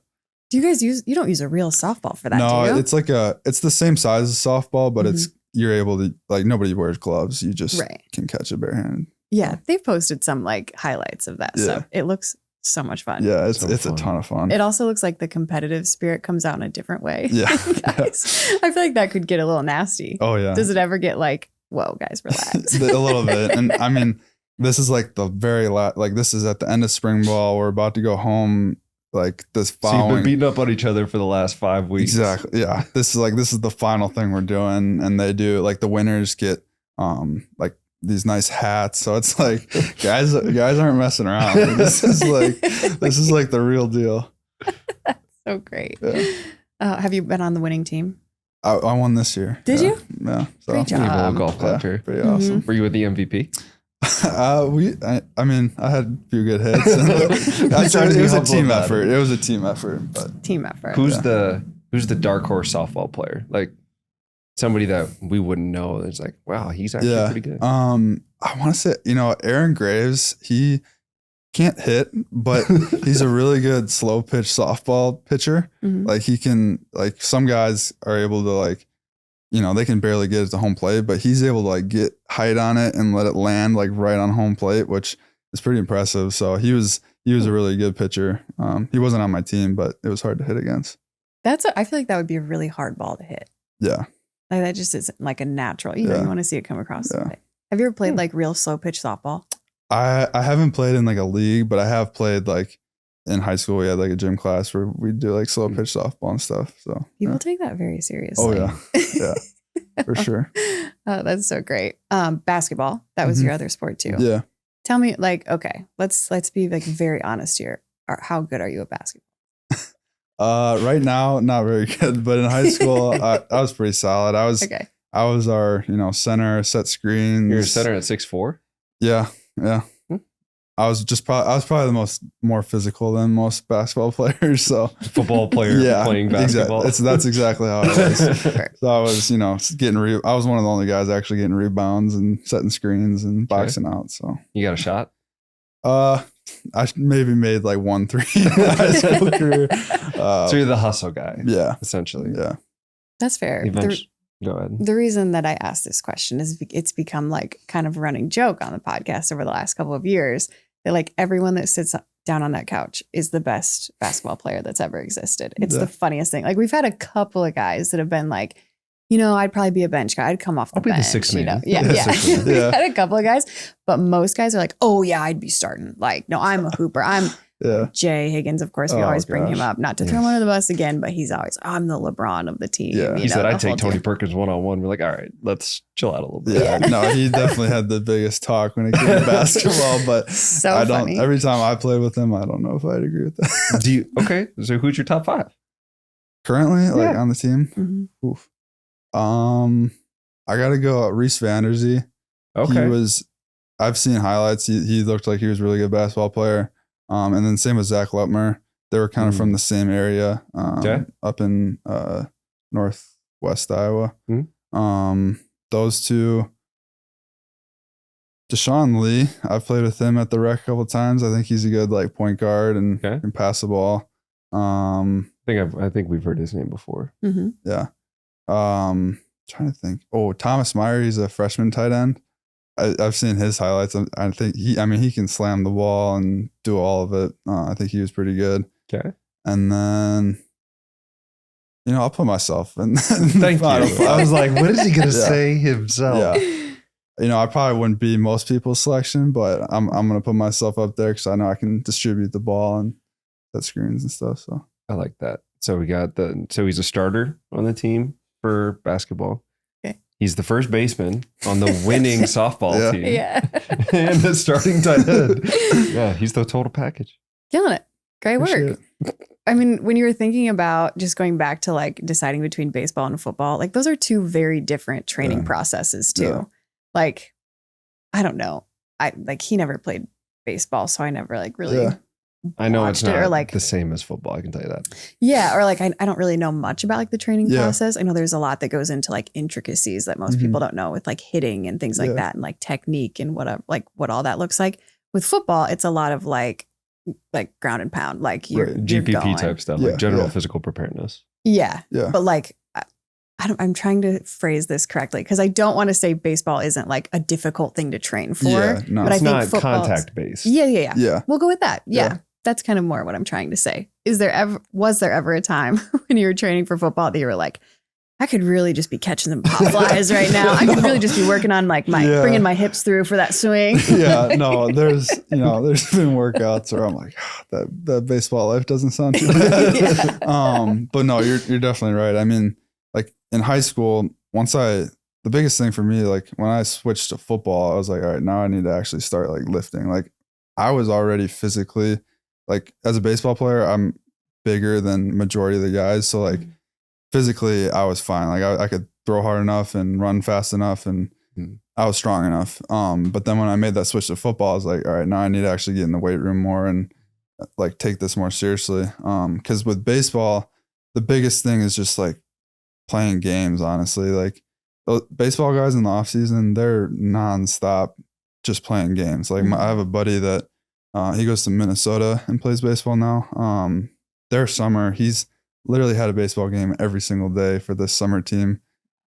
Do you guys you don't use a real softball for that, No, do you? it's the same size as softball, but you're able to, like, nobody wears gloves. You just Right. can catch it barehanded. Yeah, they've posted some like highlights of that stuff. It looks so much fun. Yeah, it's fun. a ton of fun. It also looks like the competitive spirit comes out in a different way. Yeah. Guys, I feel like that could get a little nasty. Oh yeah. Does it ever get like, whoa, guys, relax? A little bit. And I mean, this is like the very last, like this is at the end of spring ball. We're about to go home. Like this So you've following. been beating up on each other for the last 5 weeks. Exactly. Yeah. This is the final thing we're doing. And they do, like, the winners get like these nice hats. So it's like guys aren't messing around. Like, this is like the real deal. So great. Yeah. Have you been on the winning team? I won this year. Did you? Yeah. So, Great You have a job. little golf clap here. pretty awesome. Were you with the MVP? I mean, I had a few good hits. It was a team effort. It was a team effort. But Team effort. Who's the dark horse softball player? Like somebody that we wouldn't know. It's like, wow, he's actually pretty good. I want to say, Aaron Graves, he can't hit, but he's a really good slow pitch softball pitcher. Like he can, like some guys are able to like, they can barely get it to home plate, but he's able to like get height on it and let it land like right on home plate, which is pretty impressive. So he was a really good pitcher. He wasn't on my team, but it was hard to hit against. I feel like that would be a really hard ball to hit. Yeah. Like that just isn't like a natural, you want to see it come across the plate. Have you ever played like real slow pitch softball? I haven't played in like a league, but I have played like in high school. We had like a gym class where we do like slow pitch softball and stuff. So People take that very seriously. Oh yeah. Yeah, for sure. Oh, that's so great. Basketball. That was your other sport too. Yeah. Tell me, like, okay, let's be like very honest here. How good are you at basketball? Right now, not very good, but in high school, I was pretty solid. I was our, center, set screens. You're a center at 6'4"? Yeah. Yeah. I was probably the more physical than most basketball players. So Football player playing basketball. That's exactly how it was. So I was, I was one of the only guys actually getting rebounds and setting screens and boxing out. So You got a shot? I maybe made like 1 3 in my high school career. So you're the hustle guy. Yeah. Essentially. Yeah. That's fair. Go ahead. The reason that I asked this question is it's become like kind of a running joke on the podcast over the last couple of years that like everyone that sits down on that couch is the best basketball player that's ever existed. It's the funniest thing. Like we've had a couple of guys that have been like, I'd probably be a bench guy. I'd come off the bench. I'll be the sixth man. Yeah. We've had a couple of guys, but most guys are like, oh yeah, I'd be starting. Like, no, I'm a hooper. I'm Jay Higgins, of course, we always bring him up. Not to throw him under the bus again, but he's always, I'm the LeBron of the team. Yeah. He said, I'd take Tony Perkins one-on-one. We're like, all right, let's chill out a little bit. Yeah. No, he definitely had the biggest talk when it came to basketball, but funny. Every time I played with him, I don't know if I'd agree with that. Okay. So who's your top 5? Currently, like on the team? Mm-hmm. Oof. I got to go Reese Vanderzee. Okay. I've seen highlights. He looked like he was a really good basketball player. And then same with Zach Lutmer. They were kind of from the same area, up in northwest Iowa. Those two. Deshaun Lee, I've played with him at the rec a couple of times. I think he's a good like point guard and can pass the ball. I think we've heard his name before. Mm-hmm. Yeah. Trying to think. Oh, Thomas Meyer, he's a freshman tight end. I've seen his highlights. I think he can slam the ball and do all of it. I think he was pretty good. Okay. And then, I'll put myself in. Thank you. I was like, what is he going to say himself? Yeah. I probably wouldn't be most people's selection, but I'm going to put myself up there because I know I can distribute the ball and set screens and stuff. So I like that. So he's a starter on the team for basketball. Okay. He's the first baseman on the winning softball team. Yeah. And the starting tight end. Yeah, he's the total package. Killing it. Great appreciate work. I mean, when you were thinking about just going back to like deciding between baseball and football, like those are two very different training processes too. Yeah. Like, I don't know. He never played baseball, so I never like really I know it's watched not it, or like the same as football. I can tell you that. Yeah, or like I don't really know much about like the training Yeah. process. I know there's a lot that goes into like intricacies that most people don't know with like hitting and things like Yeah. that, and like technique and whatever, like what all that looks like. With football, it's a lot of like ground and pound, like you're GPP going. type stuff, Yeah, like general yeah. physical preparedness. Yeah, yeah. but like I'm trying to phrase this correctly because I don't want to say baseball isn't like a difficult thing to train for. Yeah, no. but I It's think not football's- contact based. Yeah. Yeah. We'll go with that. Yeah. Yeah. That's kind of more what I'm trying to say. Was there ever a time when you were training for football that you were like, I could really just be catching some pop flies right now. I could really just be working on like bringing my hips through for that swing. Yeah, no, there's been workouts where I'm like, that baseball life doesn't sound too bad. But no, you're definitely right. I mean, like in high school, the biggest thing for me, like when I switched to football, I was like, all right, now I need to actually start like lifting. Like I was already physically, like as a baseball player, I'm bigger than majority of the guys. So like physically I was fine. Like I could throw hard enough and run fast enough and I was strong enough. But then when I made that switch to football, I was like, all right, now I need to actually get in the weight room more and like take this more seriously. Cause with baseball, the biggest thing is just like playing games, honestly. Like those baseball guys in the off season, they're nonstop just playing games. Like I have a buddy that he goes to Minnesota and plays baseball now. Their summer, he's literally had a baseball game every single day for this summer team.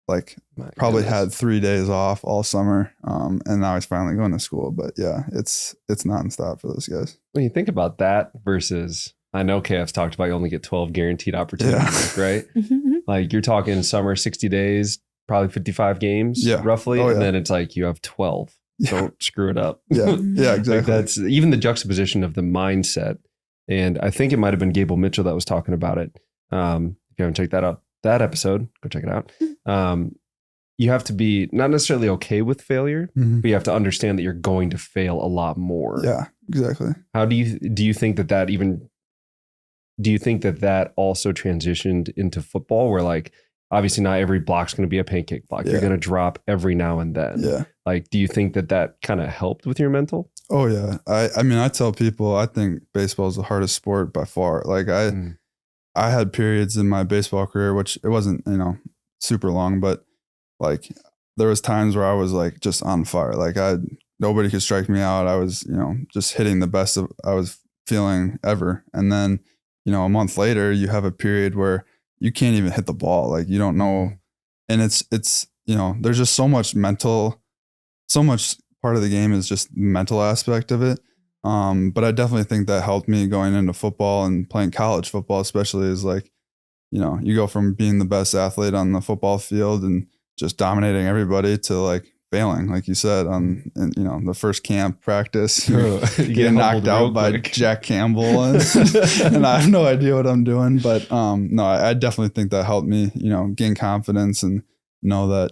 Like probably had 3 days off all summer. And now he's finally going to school. But yeah, it's nonstop for those guys. When you think about that versus, I know KF's talked about you only get 12 guaranteed opportunities, right? Like you're talking summer, 60 days, probably 55 games roughly. Oh, and yeah. then it's like you have 12. Don't screw it up. Yeah, yeah, Like exactly. that's even the juxtaposition of the mindset. And I think it might have been Gable Mitchell that was talking about it. If you haven't checked that episode, go check it out. You have to be not necessarily okay with failure, but you have to understand that you're going to fail a lot more. Yeah, exactly. How do you think that also transitioned into football where like, obviously not every block's going to be a pancake block. You're going to drop every now and then. Yeah. Like, do you think that kind of helped with your mental? Oh yeah. I mean, I tell people, I think baseball is the hardest sport by far. Like I had periods in my baseball career, which it wasn't, super long, but like there was times where I was like just on fire. Like nobody could strike me out. I was, just hitting the best I was feeling ever. And then, a month later you have a period where you can't even hit the ball. Like you don't know. And it's, there's just so much part of the game is just mental aspect of it. But I definitely think that helped me going into football and playing college football, especially is like, you go from being the best athlete on the football field and just dominating everybody to like failing, like you said, the first camp practice, you're getting knocked out by Jack Campbell and I have no idea what I'm doing. But no, I definitely think that helped me, gain confidence and know that,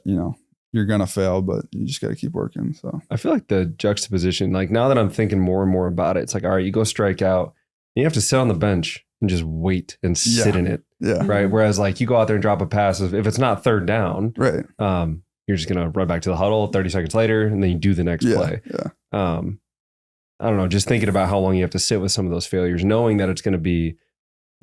you're going to fail, but you just got to keep working. So I feel like the juxtaposition, like now that I'm thinking more and more about it, it's like, all right, you go strike out, you have to sit on the bench and just wait and sit in it. Yeah. Right. Whereas like you go out there and drop a pass, if it's not third down, right. You're just going to run back to the huddle 30 seconds later, and then you do the next play. Yeah. I don't know, just thinking about how long you have to sit with some of those failures, knowing that it's going to be,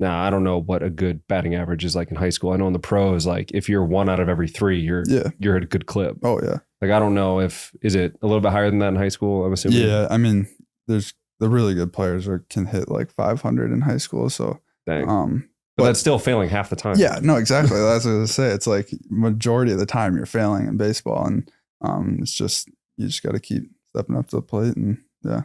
I don't know what a good batting average is like in high school. I know in the pros, like if you're 1 out of every 3, you're at a good clip. Oh yeah. Like, I don't know is it a little bit higher than that in high school? I'm assuming. Yeah. I mean, there's the really good players can hit like 500 in high school. So, Dang. But that's still failing half the time. Yeah, no, exactly. That's what I was gonna say. It's like majority of the time you're failing in baseball. And it's just, you just got to keep stepping up to the plate. And yeah.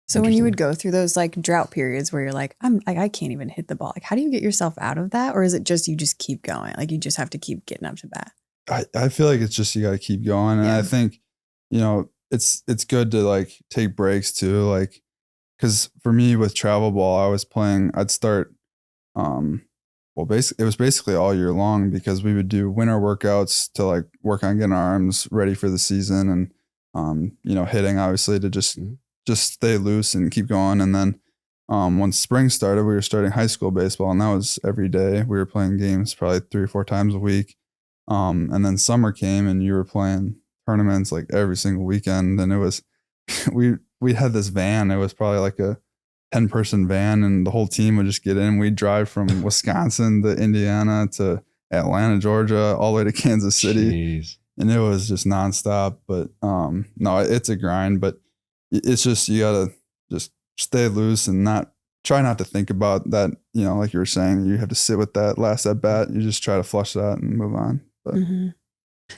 So when you would go through those like drought periods where you're like, I can't even hit the ball. Like, how do you get yourself out of that? Or is it just, you just keep going? Like you just have to keep getting up to bat. I feel like it's just, you got to keep going. And I think, it's good to like take breaks too. Like, cause for me with travel ball, I'd start, it was basically all year long because we would do winter workouts to like work on getting our arms ready for the season and, hitting obviously to just stay loose and keep going. And then once spring started, we were starting high school baseball, and that was every day. We were playing games probably 3 or 4 times a week. And then summer came, and you were playing tournaments like every single weekend. And it was we had this van. It was probably like a 10-person van, and the whole team would just get in. We'd drive from Wisconsin to Indiana to Atlanta, Georgia, all the way to Kansas City. Jeez. And it was just nonstop. But no, it's a grind. But it's just, you gotta just stay loose and try not to think about that. Like you were saying, you have to sit with that last at bat. You just try to flush that and move on. But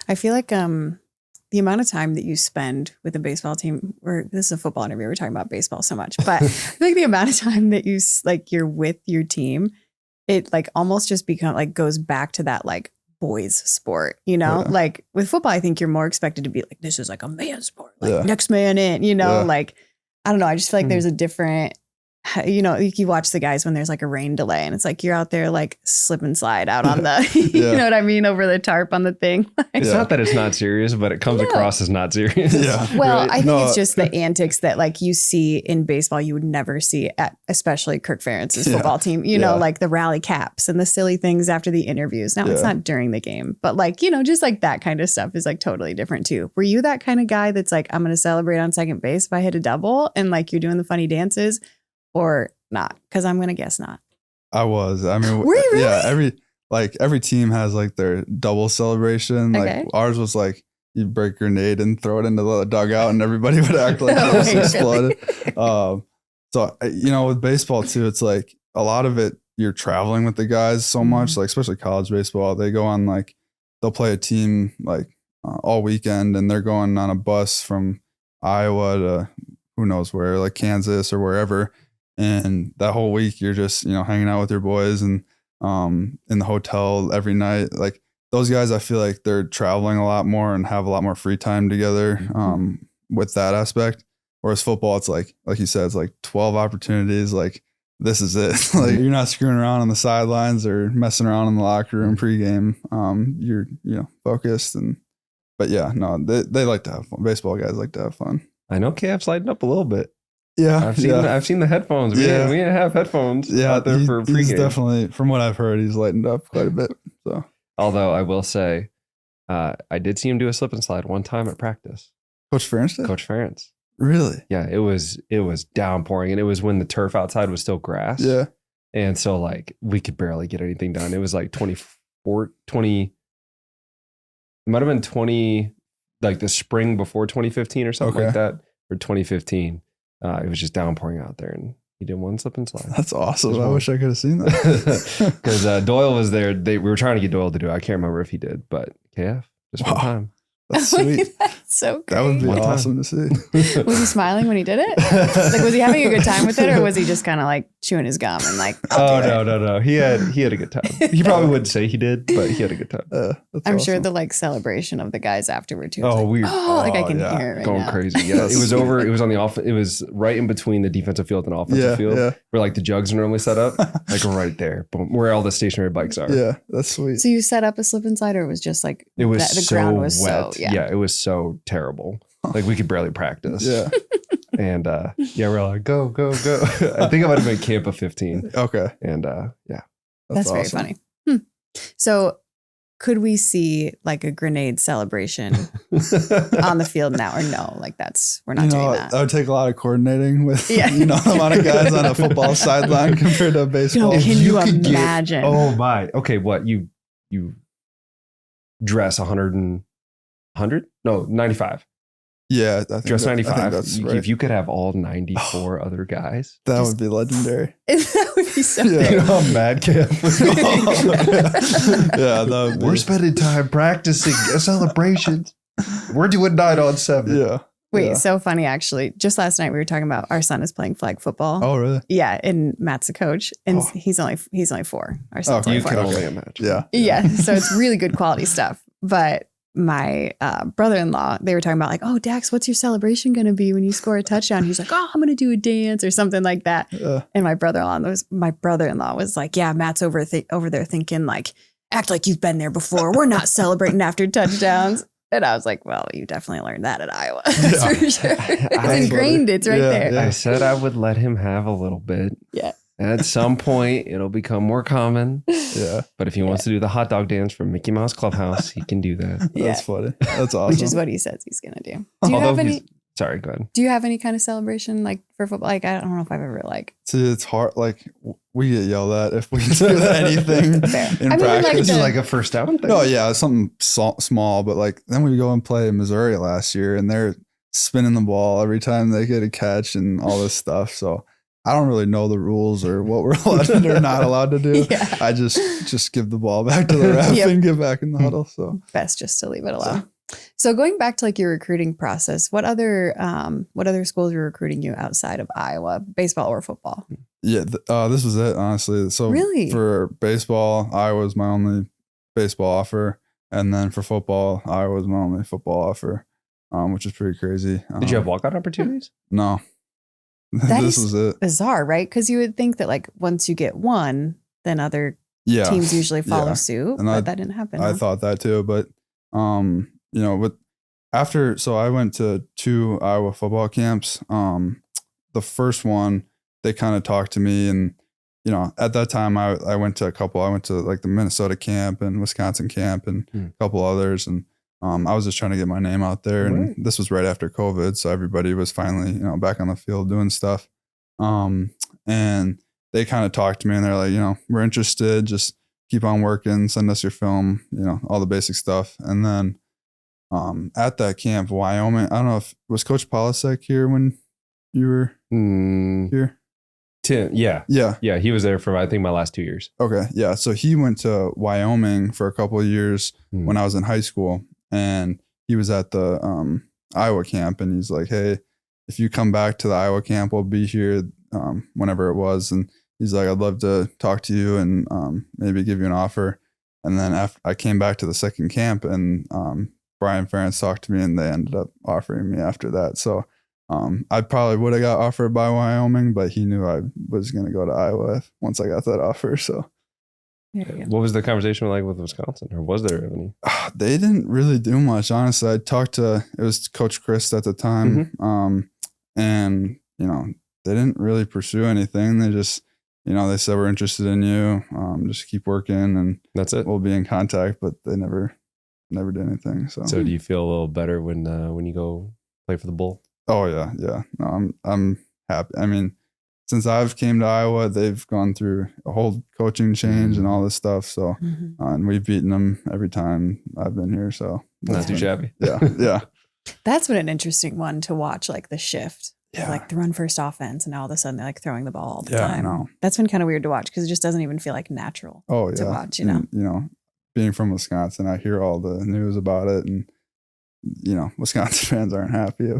I feel like the amount of time that you spend with a baseball team, or this is a football interview, we're talking about baseball so much, but I feel like the amount of time that you're with your team, it like almost just goes back to that like boys sport, like with football, I think you're more expected to be like, this is like a man sport, like next man in, like, I don't know. I just feel like there's a different, you watch the guys when there's like a rain delay and it's like, you're out there like slip and slide out on the, you know what I mean? Over the tarp on the thing. It's not that it's not serious, but it comes across as not serious. Yeah. Well, right? I think it's just the antics that like you see in baseball, you would never see at especially Kirk Ferentz's football team, like the rally caps and the silly things after the interviews. Now it's not during the game, but like, just like that kind of stuff is like totally different too. Were you that kind of guy that's like, I'm going to celebrate on second base if I hit a double and like you're doing the funny dances? Or not? Because I'm gonna guess not. I was. I mean, were you really? Yeah. Every team has like their double celebration. Okay. Like ours was like you break a grenade and throw it into the dugout, and everybody would act like it was exploded. So with baseball too, it's like a lot of it. You're traveling with the guys so much, like especially college baseball. They go on like they'll play a team like all weekend, and they're going on a bus from Iowa to who knows where, like Kansas or wherever. And that whole week you're just, hanging out with your boys and in the hotel every night. Like those guys, I feel like they're traveling a lot more and have a lot more free time together with that aspect. Whereas football, it's like you said, it's like 12 opportunities. Like this is it. Like you're not screwing around on the sidelines or messing around in the locker room pregame. You're, focused but yeah, no, they like to have fun. Baseball guys like to have fun. I know KF's lighting up a little bit. Yeah, I've seen the headphones. We didn't have headphones out there for pregame. He's definitely, from what I've heard, he's lightened up quite a bit. So, although I will say, I did see him do a slip and slide one time at practice. Coach Ferentz did? Coach Ferentz. Really? Yeah, it was downpouring, and it was when the turf outside was still grass. Yeah, and so like we could barely get anything done. It was like 20. It might have been 20, like the spring before 2015 or something like that, or 2015. It was just downpouring out there, and he did one slip and slide. That's awesome. I wish I could have seen that. Because Doyle was there. We were trying to get Doyle to do it. I can't remember if he did, but KF, just one time. That's sweet. That's so great. That would be awesome to see. Was he smiling when he did it? Like, was he having a good time with it, or was he just kind of like chewing his gum and like? No. He had a good time. He probably wouldn't say he did, but he had a good time. I'm sure the like celebration of the guys afterward too. Oh, like, weird. Like I can hear it right going now. crazy. Yeah, it was over. It was on the off. It was right in between the defensive field and offensive field, where like the jugs are normally set up, like right there, where all the stationary bikes are. Yeah, that's sweet. So you set up a slip and slide, or it was just like it was the so ground was wet. so yeah, it was so terrible. Like we could barely practice. Yeah. And we're like, go. I think I might have been camp of 15. Okay. And that's awesome. Very funny. So could we see like a grenade celebration on the field now, or no? Like we're not doing that. That would take a lot of coordinating with the amount of guys on a football sideline compared to baseball. Can you imagine? Oh my. Okay, what you dress 100? No, 95. Yeah, I think dress 95. That's right. If you could have all 94 other guys, that would be legendary. That would be so You know how mad Cam would be. Yeah, we're spending time practicing celebrations. We're doing 9 on 7. Yeah. Wait, Yeah. so funny actually. Just last night we were talking about our son is playing flag football. Oh, really? Yeah, and Matt's a coach, and Oh. he's only 4. Our son's Okay. only You 4. can only imagine. Yeah. Yeah, so it's really good quality stuff. But my brother-in-law, they were talking about like, oh, Dax, what's your celebration going to be when you score a touchdown? He's like, oh, I'm going to do a dance or something like that. And my brother-in-law was like, yeah, Matt's over there thinking like, act like you've been there before. We're not celebrating after touchdowns. And I was like, well, you definitely learned that at Iowa. That's for sure. It's ingrained. It's right there. Yeah. I said I would let him have a little bit. Yeah. At some point, it'll become more common. Yeah. But if he wants to do the hot dog dance from Mickey Mouse Clubhouse, he can do that. Yeah. That's funny. That's awesome. Which is what he says he's going to do. Do you Although have any? he's- Sorry, go ahead. Do you have any kind of celebration like for football? Like I don't know if I've ever like. See, it's hard. Like we get yelled at if we do anything Fair. in I mean, like practice. the- Like a first down thing? No, yeah, something small, but like then we go and play in Missouri last year, and they're spinning the ball every time they get a catch and all this stuff. So I don't really know the rules or what we're allowed or not allowed to do. Yeah. I just give the ball back to the ref Yep. and get back in the huddle. So Best just to leave it alone. So going back to like your recruiting process, what other schools were recruiting you outside of Iowa, baseball or football? yeah, this was it honestly. So Really? for baseball, Iowa was my only baseball offer, and then for football, Iowa was my only football offer, which is pretty crazy. Did you have walkout opportunities? No. That This is was it. Bizarre, right? Because you would think that like once you get one, then other Yeah. teams usually follow Yeah. suit, And but that didn't happen. I huh? thought that too, but you know, so I went to 2 Iowa football camps. The first one, they kind of talked to me, and you know, at that time I went to a couple. I went to like the Minnesota camp and Wisconsin camp and a couple others, and I was just trying to get my name out there. And Right. this was right after COVID, so everybody was finally, you know, back on the field doing stuff. And they kind of talked to me, and they're like, you know, we're interested. Just keep on working. Send us your film. You know, all the basic stuff. And then at that camp, Wyoming. I don't know if was Coach Polisek here when you were here. Tim, yeah. Yeah. Yeah, he was there for, I think, my last 2 years. Okay. Yeah. So he went to Wyoming for a couple of years when I was in high school, and he was at the Iowa camp, and he's like, hey, if you come back to the Iowa camp, we'll be here whenever it was. And he's like, I'd love to talk to you and maybe give you an offer. And then after I came back to the second camp, and Brian Ferentz talked to me, and they ended up offering me after that. So I probably would have got offered by Wyoming, but he knew I was going to go to Iowa once I got that offer. So There you go. What was the conversation like with Wisconsin, or was there any? they didn't really do much, honestly. I talked to, it was Coach Chris at the time. And, you know, they didn't really pursue anything. They just, you know, they said, we're interested in you. Just keep working and That's it. we'll be in contact, but they never did anything. So, So do you feel a little better when you go play for the Bull? oh yeah. Yeah. No, I'm happy. I mean, since I've came to Iowa, they've gone through a whole coaching change and all this stuff. So, Mhm. and we've beaten them every time I've been here. So Not too shabby. yeah. Yeah. That's been an interesting one to watch, like the shift. Yeah. Like the run first offense, and all of a sudden they're like throwing the ball all the Yeah, I time. know. That's been kind of weird to watch because it just doesn't even feel like natural Oh yeah. to watch, you know? And, you know, being from Wisconsin, I hear all the news about it, and you know, Wisconsin fans aren't happy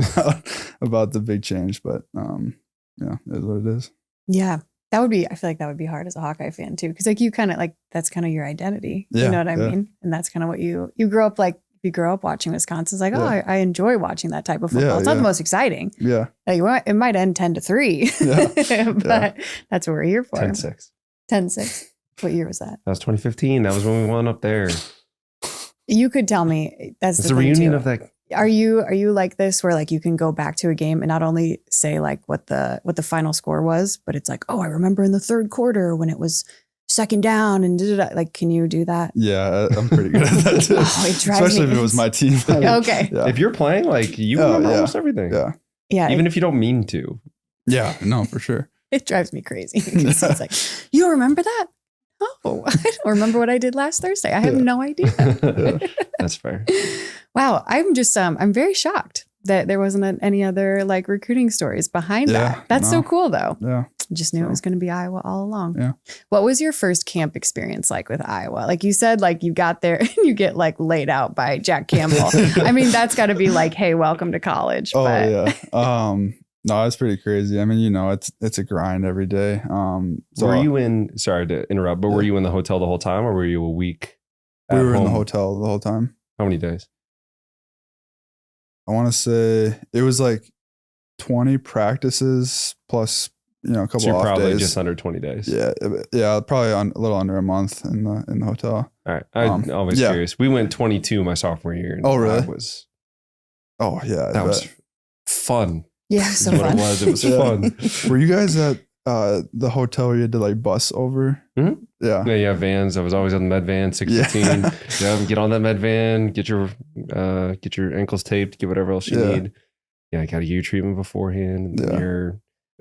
about the big change, but yeah, it is what it is. Yeah. I feel like that would be hard as a Hawkeye fan too. Cause like you kind of like, that's kind of your identity. Yeah, You know what I yeah. mean? And that's kind of what you grow up like, if you grow up watching Wisconsin, it's like, oh, Yeah. I enjoy watching that type of football. Yeah, It's not the yeah. most exciting. Yeah. Like, it might end 10-3, Yeah, but that's what we're here for. 10-6. 10-6. What year was that? That was 2015. That was when we won up there. You could tell me that's It's the a thing, reunion too. of that. Are you like this where like you can go back to a game and not only say like what the final score was, but it's like, oh, I remember in the third quarter when it was second down and like, can you do that? Yeah, I'm pretty good at that too. Oh, it drives Especially me if it was my team. Okay. Yeah. If you're playing, like you Oh, remember yeah. almost everything. Yeah. Yeah. Even if you don't mean to. Yeah. No, for sure. It drives me crazy because it's like, you don't remember that? Oh, I don't remember what I did last Thursday. I have Yeah. no idea. That's fair. Wow. I'm just, I'm very shocked that there wasn't any other like recruiting stories behind Yeah, that. That's so no. cool though. Yeah. Just knew it was going to be Iowa all along. Yeah. What was your first camp experience like with Iowa? Like you said, like you got there and you get like laid out by Jack Campbell. I mean, that's got to be like, hey, welcome to college. Oh but. yeah. No, it's pretty crazy. I mean, you know, it's a grind every day. So were you in? Sorry to interrupt, but were you in the hotel the whole time, or were you a week? We were in home? the hotel the whole time. How many days? I want to say it was like 20 practices plus, you know, a couple So you're off probably days. just under 20 days. Yeah, probably a little under a month in the hotel. All right. I'm always curious. We went 22 my sophomore year. And Oh, really? That was fun. Yeah, so Is what fun. it was. It was fun. Were you guys at the hotel where you had to like bus over? Mhm. Yeah. Vans. I was always on the med van, 615. Yeah, get on that med van, get your ankles taped, get whatever else you need. Yeah, I got a U treatment beforehand.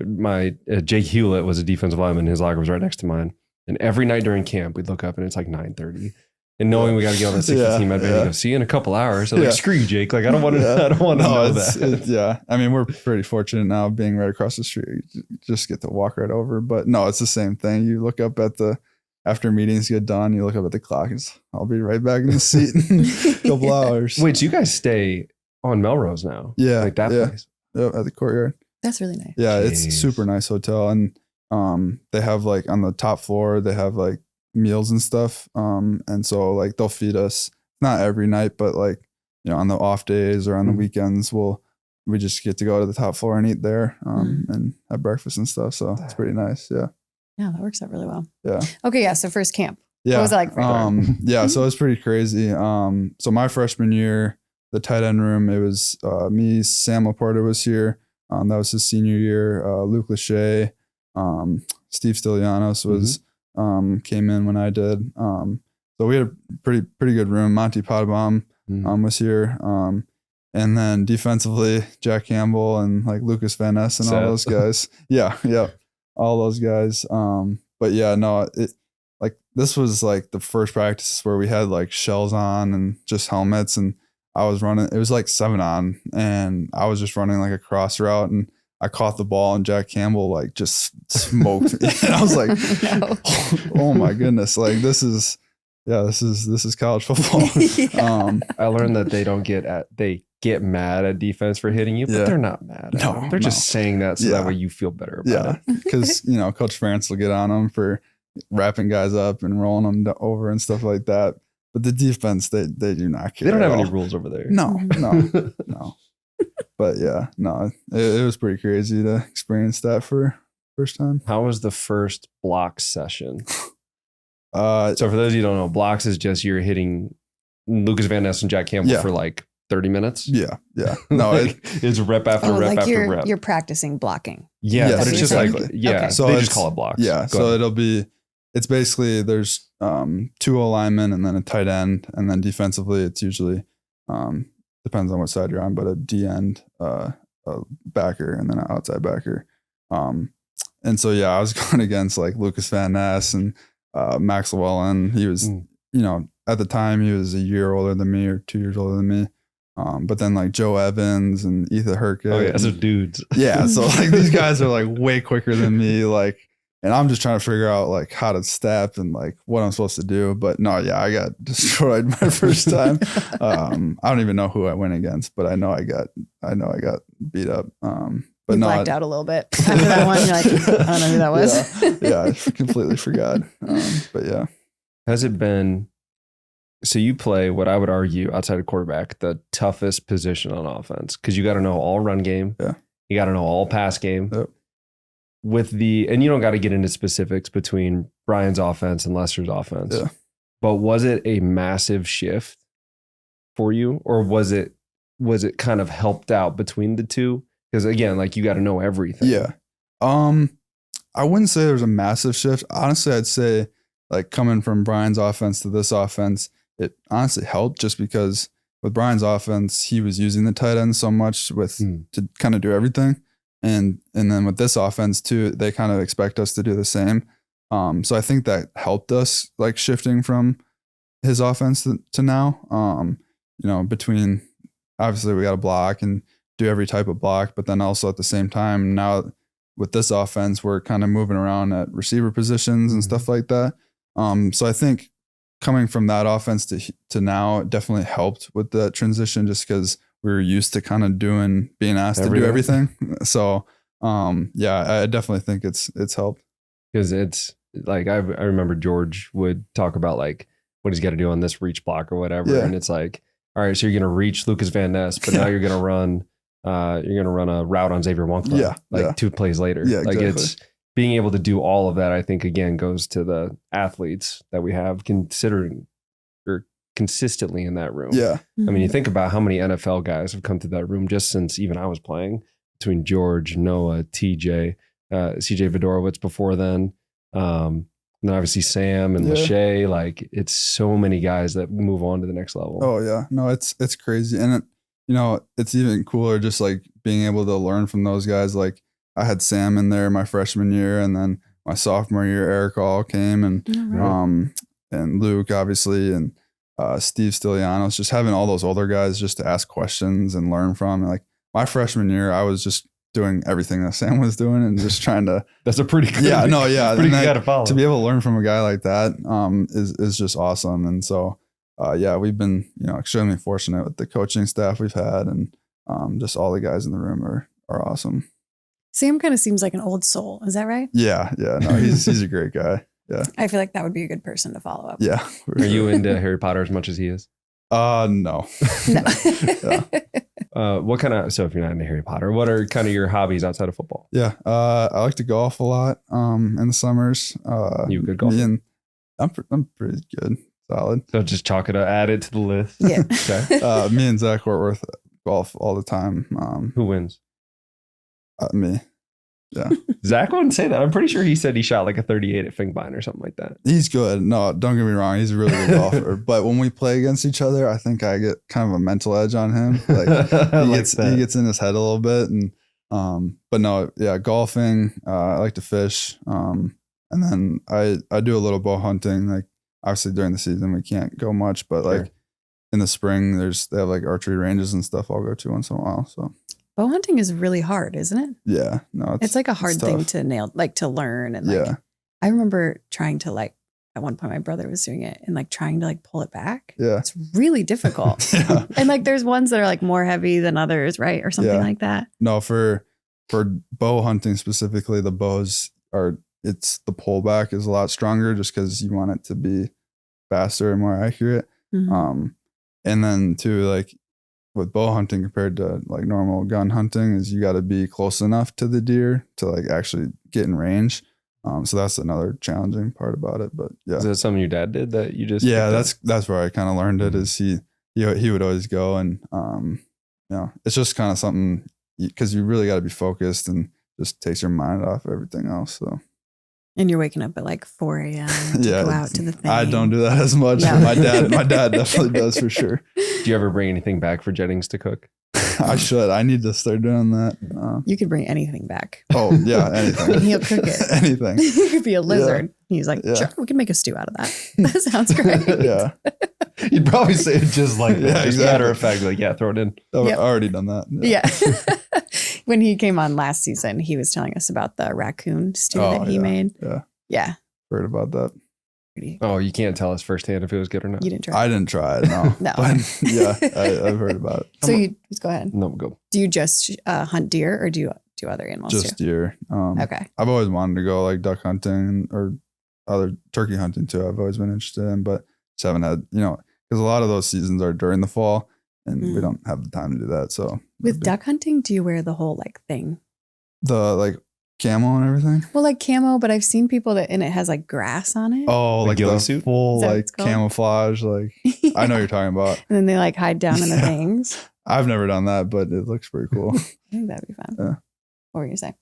My Jake Hewlett was a defensive lineman. His locker was right next to mine. And every night during camp, we'd look up and it's like 9:30. And knowing we got to get on that 615 med van, go, see you in a couple hours. So like, screw you, Jake. Like, I don't want to. I don't want to know that. I mean, we're pretty fortunate now being right across the street. You just get to walk right over. But no, it's the same thing. You look up at after meetings get done, you look up at the clock. I'll be right back in the seat in a couple hours. Wait, so you guys stay on Melrose now? Yeah, like that place. Yep, at the courtyard. That's really nice. Yeah, Jeez. it's a super nice hotel, and they have like on the top floor they have like meals and stuff. And so like they'll feed us not every night, but like, you know, on the off days or on the weekends, we just get to go to the top floor and eat there and have breakfast and stuff. So it's pretty nice. Yeah. Yeah, that works out really well. Yeah. Okay, yeah. So first camp. Yeah. What was it like for you? Yeah, so it was pretty crazy. So my freshman year, the tight end room, it was me, Sam Laporta was here. That was his senior year. Luke Lachey, Steve Stilianos was came in when I did. So we had a pretty good room. Monty Potabom was here. And then defensively, Jack Campbell and like Lucas Van Ness and all those guys. Yeah, all those guys. But yeah, no, like this was like the first practice where we had like shells on and just helmets, and I was running. It was like 7 on, and I was just running like a cross route, and I caught the ball, and Jack Campbell like just smoked me. And I was like, oh my goodness, like this is college football. I learned that they get mad at defense for hitting you, but they're not mad. They're just saying that so that way you feel better about it. Because you know, Coach Ferentz will get on them for wrapping guys up and rolling them over and stuff like that. But the defense, they do not care. They don't have any rules over there. No. But yeah, no, it was pretty crazy to experience that for first time. How was the first block session? So for those of you who don't know, blocks is just you're hitting Lucas Van Ness and Jack Campbell for like 30 minutes. Yeah. No, it's rep after rep after rep. You're practicing blocking. Yeah, yes, but it's just exactly. like, yeah, Okay. so they just call it blocks. Yeah, Go so ahead. it's basically there's 2 linemen and then a tight end, and then defensively it's usually depends on what side you're on, but a D end, a backer, and then an outside backer. And so yeah, I was going against like Lucas Van Ness and Max Llewellyn. He was, you know, at the time he was a year older than me or 2 years older than me. But then like Joe Evans and Ethan Herkett. Oh yeah, so dudes. Yeah, so like these guys are like way quicker than me, like, and I'm just trying to figure out like how to step and like what I'm supposed to do. But no, yeah, I got destroyed my first time. I don't even know who I went against, but I know I got beat up. But you blacked out a little bit after that one. You're like, I don't know who that was. Yeah, I completely forgot. But yeah. Has it been, so you play what I would argue outside of quarterback, the toughest position on offense, because you got to know all run game. Yeah. You got to know all pass game. Yep. And you don't got to get into specifics between Brian's offense and Lester's offense. Yeah. But was it a massive shift for you, or was it kind of helped out between the two? Because again, like you got to know everything. Yeah. I wouldn't say there was a massive shift. Honestly, I'd say like coming from Brian's offense to this offense, it honestly helped just because with Brian's offense, he was using the tight end so much to kind of do everything. And then with this offense too, they kind of expect us to do the same. So I think that helped us like shifting from his offense to now. You know, between obviously we got to block and do every type of block, but then also at the same time now with this offense, we're kind of moving around at receiver positions and stuff like that. So I think coming from that offense to now, it definitely helped with that transition, just because we were used to kind of being asked to do everything. So I definitely think it's helped. Because it's like, I remember George would talk about like what he's got to do on this reach block or whatever. And it's like, all right, so you're going to reach Lucas Van Ness, but now you're going to run a route on Xavier Moncler 2 plays later. Yeah, like exactly. It's being able to do all of that, I think, again, goes to the athletes that we have considering or consistently in that room. Yeah. I mean, you think about how many NFL guys have come to that room just since even I was playing, between George, Noah, TJ, CJ Fedorowicz before then. And then obviously Sam and Lachey. Like, it's so many guys that move on to the next level. Oh yeah. No, it's crazy. And it's even cooler just like being able to learn from those guys. Like, I had Sam in there my freshman year, and then my sophomore year, Eric all came, and and Luke obviously, and Steve Stilianos, just having all those older guys just to ask questions and learn from. Like, my freshman year, I was just doing everything that Sam was doing and just trying to. That's a pretty good. Pretty good guy to follow. To be able to learn from a guy like that is just awesome. And so we've been extremely fortunate with the coaching staff we've had, and just all the guys in the room are awesome. Sam kind of seems like an old soul. Is that right? Yeah. No, he's a great guy. Yeah. I feel like that would be a good person to follow up. Yeah. Are you into Harry Potter as much as he is? No. No. What kind of, so if you're not into Harry Potter, what are kind of your hobbies outside of football? Yeah. I like to golf a lot in the summers. You a good golfer? I'm pretty good. Solid. So just chalk it up, add it to the list. Yeah. Okay. Me and Zach Wortworth golf all the time. Who wins? Me. Yeah. Zach wouldn't say that. I'm pretty sure he said he shot like a 38 at Finkbine or something like that. He's good. No, don't get me wrong. He's a really good golfer. But when we play against each other, I think I get kind of a mental edge on him. Like, he gets in his head a little bit. And but no, yeah, golfing. I like to fish. And then I do a little bow hunting. Like, obviously during the season we can't go much, but like in the spring they have like archery ranges and stuff I'll go to once in a while. So bow hunting is really hard, isn't it? Yeah. No, it's like a hard thing to nail, like to learn. And like, I remember trying to like, at one point my brother was doing it and like trying to like pull it back. Yeah. It's really difficult. And like, there's ones that are like more heavy than others, right? Or something like that. No, for bow hunting specifically, the bows it's the pullback is a lot stronger just because you want it to be faster and more accurate. Mm-hmm. And then too, like with bow hunting compared to like normal gun hunting is you got to be close enough to the deer to like actually get in range. So that's another challenging part about it. But yeah. Is that something your dad did that you just? Yeah, that's where I kind of learned it. Is he would always go, and it's just kind of something because you really got to be focused and just takes your mind off everything else. So. And you're waking up at like 4 a.m. to go out to the thing. I don't do that as much. No. My dad definitely does for sure. Do you ever bring anything back for Jennings to cook? I should. I need to start doing that. You could bring anything back. Oh yeah, anything. And he'll cook it. Anything. You could be a lizard. He's like, sure, we can make a stew out of that. That sounds great. Yeah. You'd probably say it just like that. Yeah, Just exactly. matter of fact, like, yeah, throw it in. I've already done that. Yeah. When he came on last season, he was telling us about the raccoon stew that he made. Yeah. Yeah. Heard about that. Oh, you can't tell us firsthand if it was good or not. You didn't try it. I didn't try it. No. No. But yeah, I've heard about it. So you just go ahead. No, go. Do you just hunt deer or do you do other animals Just too? deer. Okay. I've always wanted to go like duck hunting or other turkey hunting too. I've always been interested in, but just haven't had, because a lot of those seasons are during the fall and we don't have the time to do that. So with duck hunting, do you wear the whole like thing? The like camo and everything? Well, like camo, but I've seen people and it has like grass on it. Oh, like ghillie the suit? full Is that what like it's called? camouflage. Like I know what you're talking about. And then they like hide down in the Yeah. things. I've never done that, but it looks pretty cool. I think that'd be fun. Yeah. What were you saying?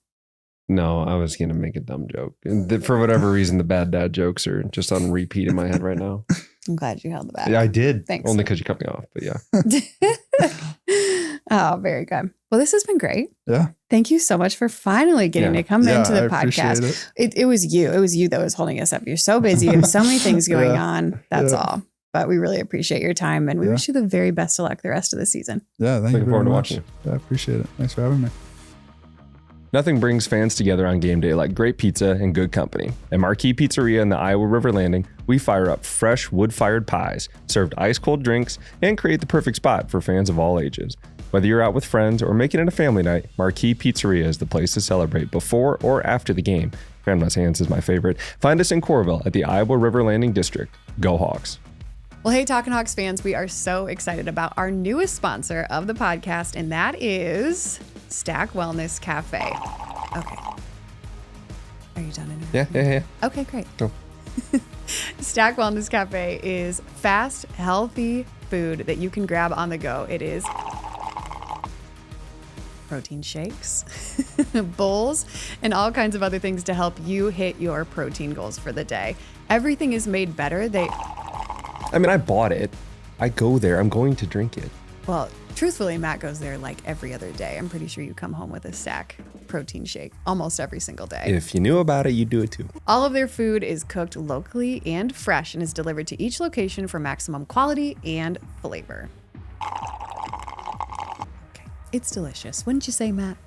No, I was going to make a dumb joke. And for whatever reason, the bad dad jokes are just on repeat in my head right now. I'm glad you held the back. Yeah, I did. Thanks. Only because you cut me off, but yeah. Oh, very good. Well, this has been great. Yeah. Thank you so much for finally getting to come into the I appreciate podcast. it. It was you. It was you that was holding us up. You're so busy. You have so many things going Yeah. on. That's Yeah. all. But we really appreciate your time and we wish you the very best of luck the rest of the season. Yeah, thank you Looking very forward to much. watching Yeah, I appreciate it. Thanks for having me. Nothing brings fans together on game day like great pizza and good company. At Marquee Pizzeria in the Iowa River Landing, we fire up fresh wood-fired pies, served ice-cold drinks, and create the perfect spot for fans of all ages. Whether you're out with friends or making it a family night, Marquee Pizzeria is the place to celebrate before or after the game. Grandma's Hands is my favorite. Find us in Coralville at the Iowa River Landing District. Go Hawks. Well, hey, Talkin Hawks fans, we are so excited about our newest sponsor of the podcast, and that is Stack Wellness Cafe. Okay. Are you done? Yeah. Okay, great. Go. Stack Wellness Cafe is fast, healthy food that you can grab on the go. It is protein shakes, bowls, and all kinds of other things to help you hit your protein goals for the day. Everything is made better. I bought it. I go there. I'm going to drink it. Well, truthfully, Matt goes there like every other day. I'm pretty sure you come home with a Stack protein shake almost every single day. If you knew about it, you'd do it too. All of their food is cooked locally and fresh and is delivered to each location for maximum quality and flavor. Okay. It's delicious. Wouldn't you say, Matt?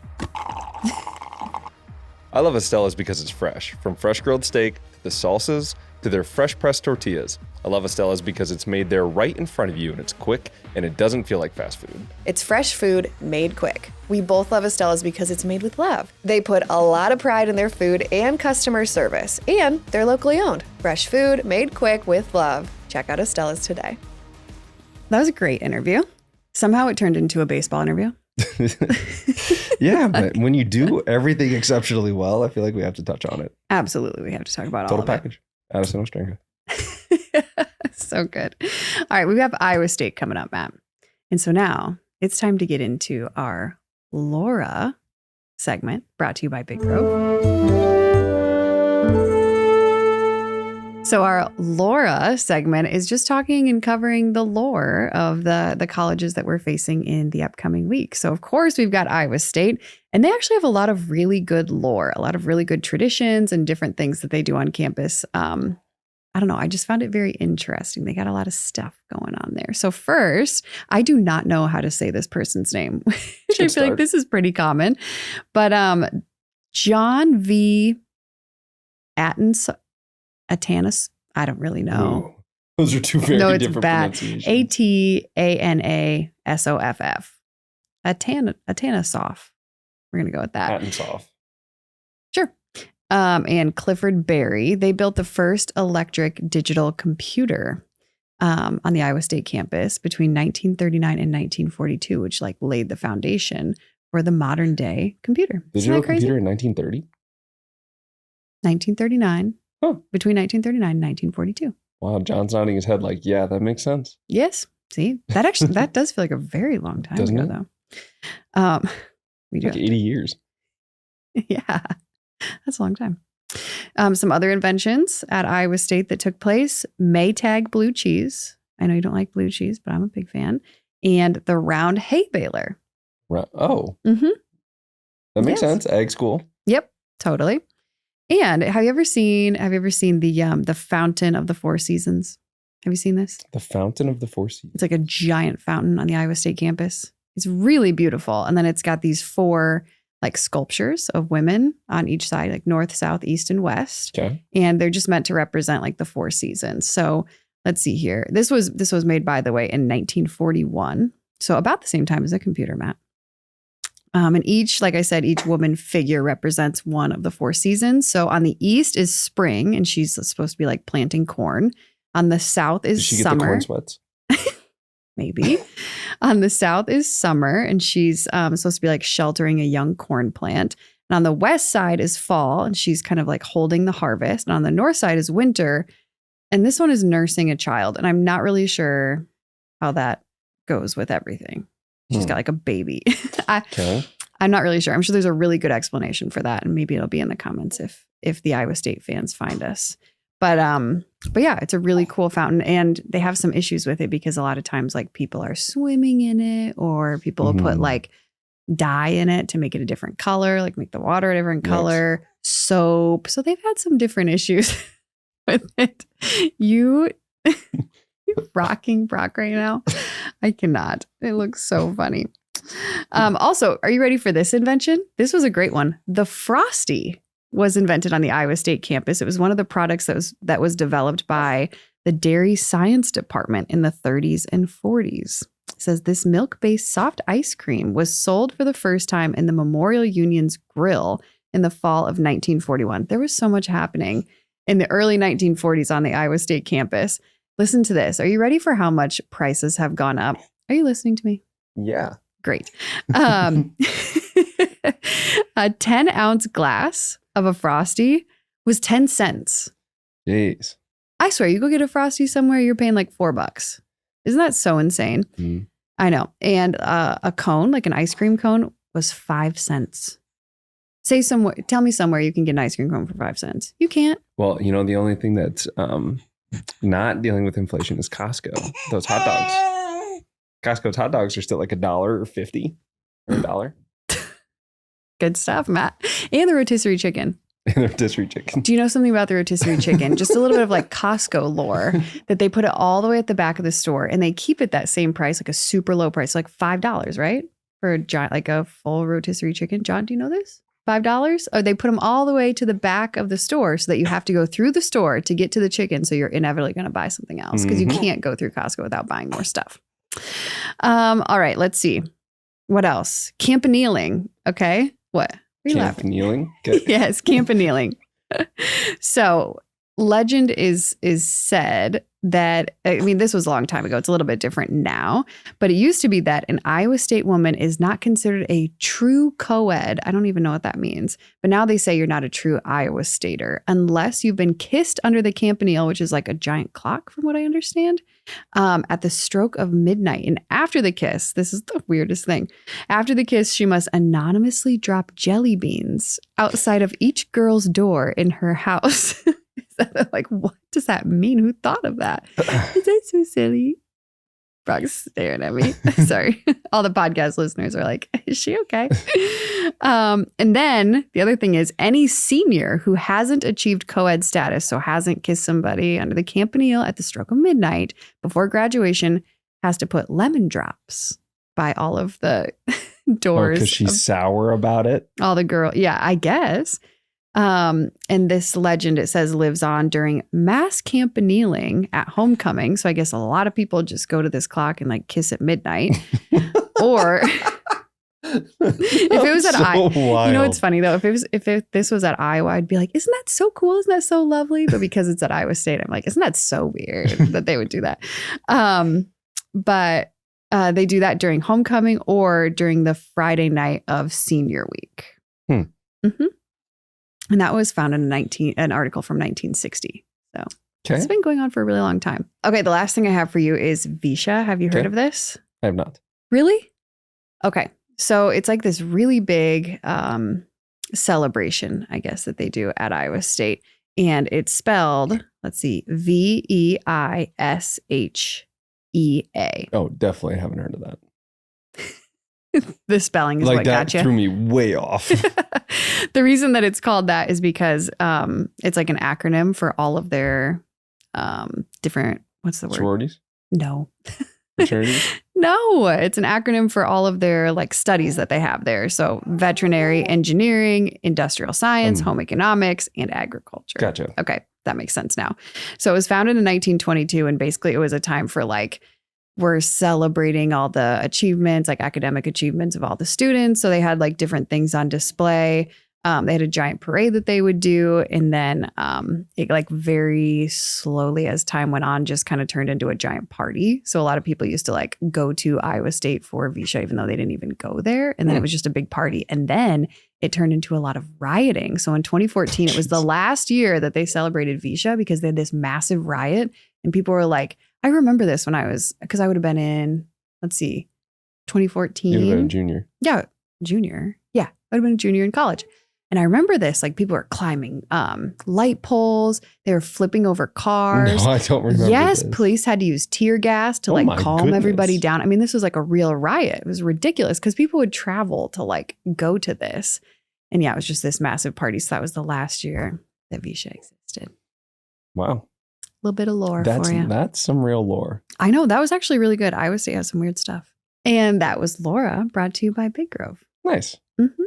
I love Estella's because it's fresh. From fresh grilled steak to the salsas to their fresh pressed tortillas. I love Estella's because it's made there right in front of you and it's quick and it doesn't feel like fast food. It's fresh food made quick. We both love Estella's because it's made with love. They put a lot of pride in their food and customer service, and they're locally owned. Fresh food made quick with love. Check out Estella's today. That was a great interview. Somehow it turned into a baseball interview. Yeah, but when you do everything exceptionally well, I feel like we have to touch on it. Absolutely. We have to talk about all Total of package. Addison Ostrenga. it. So good. All right. We have Iowa State coming up, Matt. And so now it's time to get into our Laura segment brought to you by Big Grove. So our Laura segment is just talking and covering the lore of the colleges that we're facing in the upcoming week. So of course we've got Iowa State, and they actually have a lot of really good lore, a lot of really good traditions and different things that they do on campus. I don't know. I just found it very interesting. They got a lot of stuff going on there. So first, I do not know how to say this person's name, which I feel like this is pretty common. But John V. Atanas, I don't really know. Ooh, those are two very different pronunciations. Atanasoff. Atanasoff. We're going to go with that. Atanasoff. Sure. And Clifford Berry. They built the first electric digital computer on the Iowa State campus between 1939 and 1942, which laid the foundation for the modern day computer. Digital computer in 1930? 1939. Huh. Between 1939 and 1942. Wow, John's nodding his head like, yeah, that makes sense. Yes. See, that does feel like a very long time Doesn't ago, it? though. We do Like 80 years. Yeah, that's a long time. Some other inventions at Iowa State that took place: Maytag blue cheese. I know you don't like blue cheese, but I'm a big fan. And the round hay baler. Oh, Mm-hmm. that makes sense. Ag school. Yep, totally. And have you ever seen the Fountain of the Four Seasons? Have you seen this? The Fountain of the Four Seasons. It's like a giant fountain on the Iowa State campus. It's really beautiful. And then it's got these four sculptures of women on each side, like north, south, east, and west. Okay. And they're just meant to represent the four seasons. So let's see here. This was made, by the way, in 1941. So about the same time as a computer, Matt. And each, like I said, each woman figure represents one of the four seasons. So on the east is spring, and she's supposed to be planting corn. On the south is Did she get summer. the corn sweats? Maybe. On the south is summer, and she's supposed to be sheltering a young corn plant. And on the west side is fall, and she's kind of holding the harvest. And on the north side is winter. And this one is nursing a child. And I'm not really sure how that goes with everything. She's got a baby. Okay. I'm not really sure. I'm sure there's a really good explanation for that. And maybe it'll be in the comments if the Iowa State fans find us. But yeah, it's a really cool fountain, and they have some issues with it because a lot of times people are swimming in it, or people will put dye in it to make it a different color, make the water a different color, soap. So they've had some different issues with it. You rocking Brock right now. I cannot. It looks so funny. Also, are you ready for this invention? This was a great one. The Frosty was invented on the Iowa State campus. It was one of the products that was developed by the Dairy Science Department in the 30s and 40s. It says this milk-based soft ice cream was sold for the first time in the Memorial Union's grill in the fall of 1941. There was so much happening in the early 1940s on the Iowa State campus. Listen to this. Are you ready for how much prices have gone up? Are you listening to me? Yeah. Great. A 10-ounce glass of a Frosty was 10 cents. Jeez. I swear, you go get a Frosty somewhere, you're paying like $4. Isn't that so insane? Mm. I know. And a cone, like an ice cream cone, was 5 cents. Tell me somewhere you can get an ice cream cone for 5 cents. You can't. Well, you know, the only thing that's not dealing with inflation is Costco. Those hot dogs. Costco's hot dogs are still like $1 or 50 or $1. Good stuff, Matt. And the rotisserie chicken. And the rotisserie chicken. Do you know something about the rotisserie chicken? Just a little bit of like Costco lore that they put it all the way at the back of the store and they keep it that same price, like a super low price, like $5, right? For a giant, like a full rotisserie chicken. John, do you know this? $5? Or they put them all the way to the back of the store so that you have to go through the store to get to the chicken. So you're inevitably going to buy something else because you can't go through Costco without buying more stuff. All right, let's see. What else? Campanealing. Okay. What? Are you laughing? Kneeling. Good. Yes, campanealing. So legend is said that, I mean, this was a long time ago. It's a little bit different now, but it used to be that an Iowa State woman is not considered a true co-ed. I don't even know what that means, but now they say you're not a true Iowa Stater unless you've been kissed under the campanile, which is like a giant clock from what I understand, at the stroke of midnight. And after the kiss, this is the weirdest thing. After the kiss, she must anonymously drop jelly beans outside of each girl's door in her house. Like, what does that mean? Who thought of that? Is that so silly? Brock's staring at me. Sorry. All the podcast listeners are like, is she okay? And then the other thing is any senior who hasn't achieved co-ed status, so hasn't kissed somebody under the campanile at the stroke of midnight before graduation, has to put lemon drops by all of the doors. Because she's sour about it. All the girl. Yeah, I guess. And this legend, it says, lives on during mass campanealing at homecoming. So I guess a lot of people just go to this clock and like kiss at midnight. Or if it was at Iowa, you know, it's funny though. If this was at Iowa, I'd be like, isn't that so cool? Isn't that so lovely? But because it's at Iowa State, I'm like, isn't that so weird that they would do that? But they do that during homecoming or during the Friday night of senior week. Mm-hmm. And that was found in an article from 1960. So It's been going on for a really long time. Okay, the last thing I have for you is Visha. Have you heard of this? I have not. Really? Okay. So it's like this really big celebration, I guess, that they do at Iowa State. And it's spelled, let's see, Visha. Oh, definitely haven't heard of that. The spelling is like what got that you. threw me way off. The reason that it's called that is because it's like an acronym for all of their different, what's the word? Sororities? No. Fraternities? No, it's an acronym for all of their like studies that they have there. So veterinary engineering, industrial science, home economics, and agriculture. Gotcha. Okay, that makes sense now. So it was founded in 1922, and basically it was a time for like, we're celebrating all the achievements, like academic achievements of all the students. So they had like different things on display. They had a giant parade that they would do. And then it like very slowly as time went on, just kind of turned into a giant party. So a lot of people used to like go to Iowa State for Visha, even though they didn't even go there. And then it was just a big party. And then it turned into a lot of rioting. So in 2014, it was the last year that they celebrated Visha because they had this massive riot. And people were like, I remember this when because I would have been in, let's see, 2014. You would have been a junior. Yeah, junior. Yeah, I would have been a junior in college. And I remember this, like people were climbing light poles. They were flipping over cars. No, I don't remember Yes, this. Police had to use tear gas to like calm everybody down. I mean, this was like a real riot. It was ridiculous because people would travel to like go to this. And yeah, it was just this massive party. So that was the last year that Visha existed. Wow. A little bit of lore for you. That's some real lore. I know. That was actually really good. Iowa State has some weird stuff. And that was Laura, brought to you by Big Grove. Nice. Mm-hmm.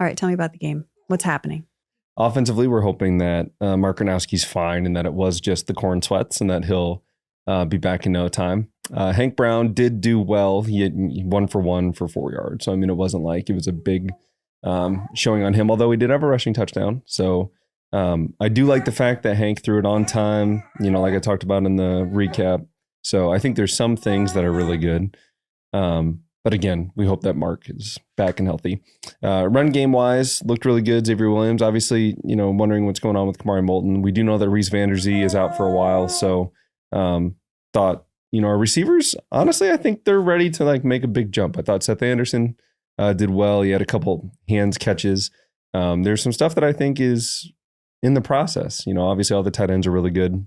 All right, tell me about the game. What's happening? Offensively, we're hoping that Mark Gronowski's fine and that it was just the corn sweats and that he'll be back in no time. Hank Brown did do well. He had 1 for 1 for 4 yards. So, I mean, it wasn't like it was a big showing on him, although he did have a rushing touchdown. So I do like the fact that Hank threw it on time, like I talked about in the recap. So I think there's some things that are really good. But again, we hope that Mark is back and healthy. Run game wise, looked really good. Xavier Williams, obviously, wondering what's going on with Kamari Moulton. We do know that Reese Vanderzee is out for a while. So thought, our receivers, honestly, I think they're ready to make a big jump. I thought Seth Anderson did well. He had a couple hands catches. There's some stuff that I think is in the process. Obviously all the tight ends are really good.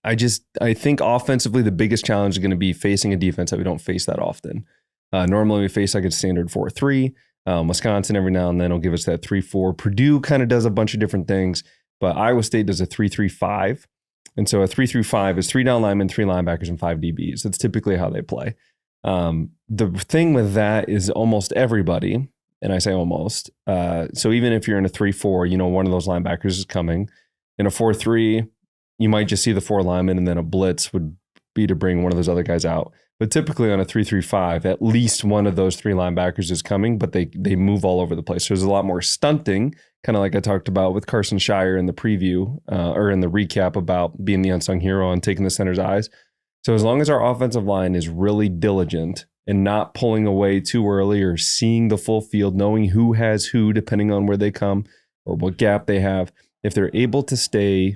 I think offensively, the biggest challenge is going to be facing a defense that we don't face that often. Normally we face a standard 4-3. Wisconsin every now and then will give us that 3-4. Purdue kind of does a bunch of different things, but Iowa State does a 3-3-5. And so a 3-3-5 is 3 down linemen, 3 linebackers, and 5 DBs. That's typically how they play. The thing with that is almost everybody, and I say almost, so even if you're in a 3-4, one of those linebackers is coming. In a 4-3, you might just see the 4 linemen, and then a blitz would be to bring one of those other guys out. But typically on a 3-3-5, at least one of those 3 linebackers is coming, but they move all over the place. So there's a lot more stunting, kind of like I talked about with Carson Shire in the preview or in the recap about being the unsung hero and taking the center's eyes. So as long as our offensive line is really diligent and not pulling away too early or seeing the full field, knowing who has who, depending on where they come or what gap they have, if they're able to stay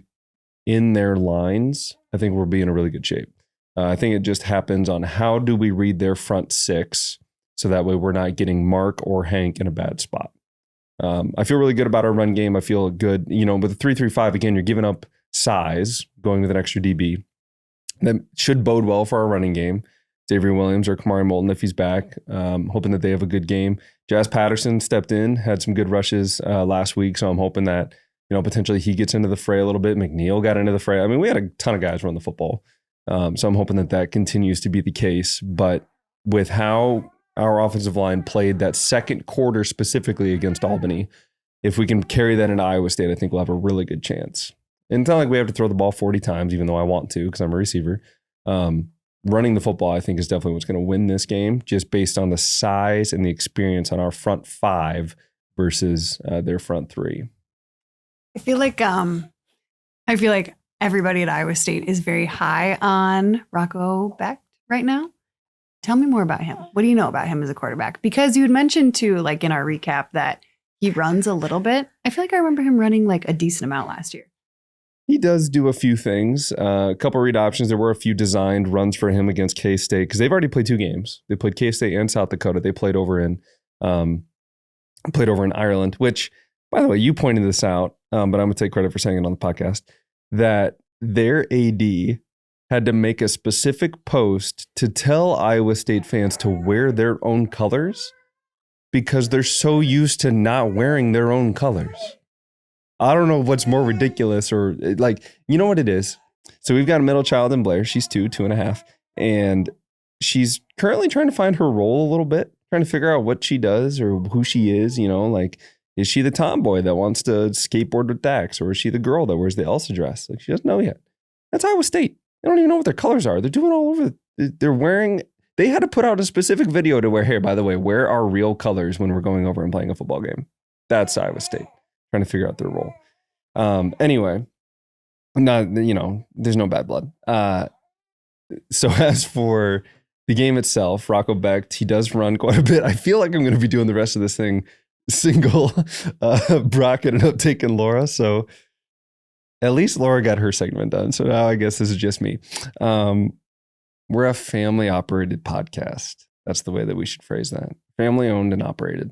in their lines, I think we'll be in a really good shape. I think it just happens on how do we read their front 6 so that way we're not getting Mark or Hank in a bad spot. I feel really good about our run game. I feel good, with the 3-3-5, again, you're giving up size going with an extra DB. That should bode well for our running game. Xavier Williams or Kamari Moulton, if he's back, hoping that they have a good game. Jazz Patterson stepped in, had some good rushes last week, so I'm hoping that potentially he gets into the fray a little bit. McNeil got into the fray. I mean, we had a ton of guys run the football. So I'm hoping that continues to be the case. But with how our offensive line played that second quarter specifically against Albany, if we can carry that into Iowa State, I think we'll have a really good chance. And it's not like we have to throw the ball 40 times, even though I want to because I'm a receiver. Running the football, I think, is definitely what's going to win this game, just based on the size and the experience on our front 5 versus their front 3. I feel like everybody at Iowa State is very high on Rocco Becht right now. Tell me more about him. What do you know about him as a quarterback? Because you had mentioned too, in our recap, that he runs a little bit. I feel like I remember him running a decent amount last year. He does do a few things. A couple read options. There were a few designed runs for him against K-State because they've already played 2 games. They played K-State and South Dakota. They played over in Ireland, which, by the way, you pointed this out, but I'm going to take credit for saying it on the podcast, that their AD had to make a specific post to tell Iowa State fans to wear their own colors because they're so used to not wearing their own colors. I don't know what's more ridiculous or you know what it is. So we've got a middle child in Blair. She's 2.5, and she's currently trying to find her role a little bit, trying to figure out what she does or who she is, is she the tomboy that wants to skateboard with Dax, or is she the girl that wears the Elsa dress? She doesn't know yet. That's Iowa State. They don't even know what their colors are. They're doing all over. They had to put out a specific video to wear, hey, by the way, wear our real colors when we're going over and playing a football game. That's Iowa State, trying to figure out their role. Anyway, there's no bad blood. So as for the game itself, Rocco Becht, he does run quite a bit. I feel like I'm going to be doing the rest of this thing single. Brock ended up taking Laura, so at least Laura got her segment done. So now I guess this is just me. We're a family operated podcast. That's the way that we should phrase that. Family owned and operated.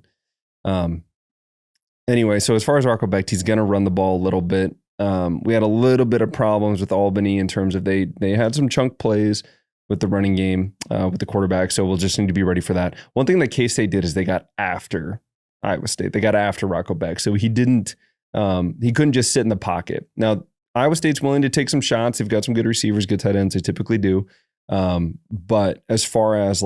Anyway, so as far as Rocco Becht, he's going to run the ball a little bit. We had a little bit of problems with Albany in terms of they had some chunk plays with the running game with the quarterback. So we'll just need to be ready for that. One thing that K-State did is they got after Iowa State. They got after Rocco Becht. So he couldn't just sit in the pocket. Now, Iowa State's willing to take some shots. They've got some good receivers, good tight ends. They typically do. But as far as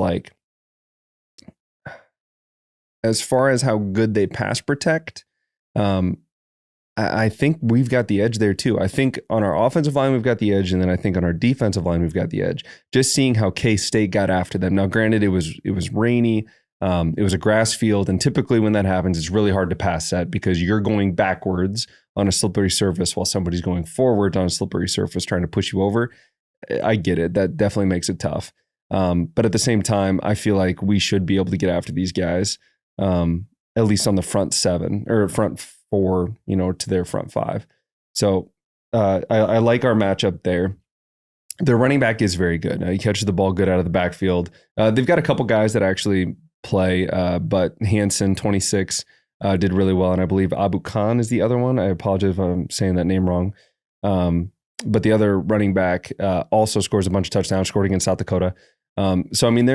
how good they pass protect, I think we've got the edge there too. I think on our offensive line, we've got the edge. And then I think on our defensive line, we've got the edge. Just seeing how K-State got after them. Now, granted, it was rainy. It was a grass field. And typically when that happens, it's really hard to pass that because you're going backwards on a slippery surface while somebody's going forward on a slippery surface trying to push you over. I get it. That definitely makes it tough. But at the same time, I feel like we should be able to get after these guys, at least on the front 7 or front 4, to their front 5. So I like our matchup there. Their running back is very good. He catches the ball good out of the backfield. They've got a couple guys that actually play, but Hansen, 26, did really well. And I believe Abu Khan is the other one. I apologize if I'm saying that name wrong. But the other running back also scores a bunch of touchdowns, scored against South Dakota. So, I mean,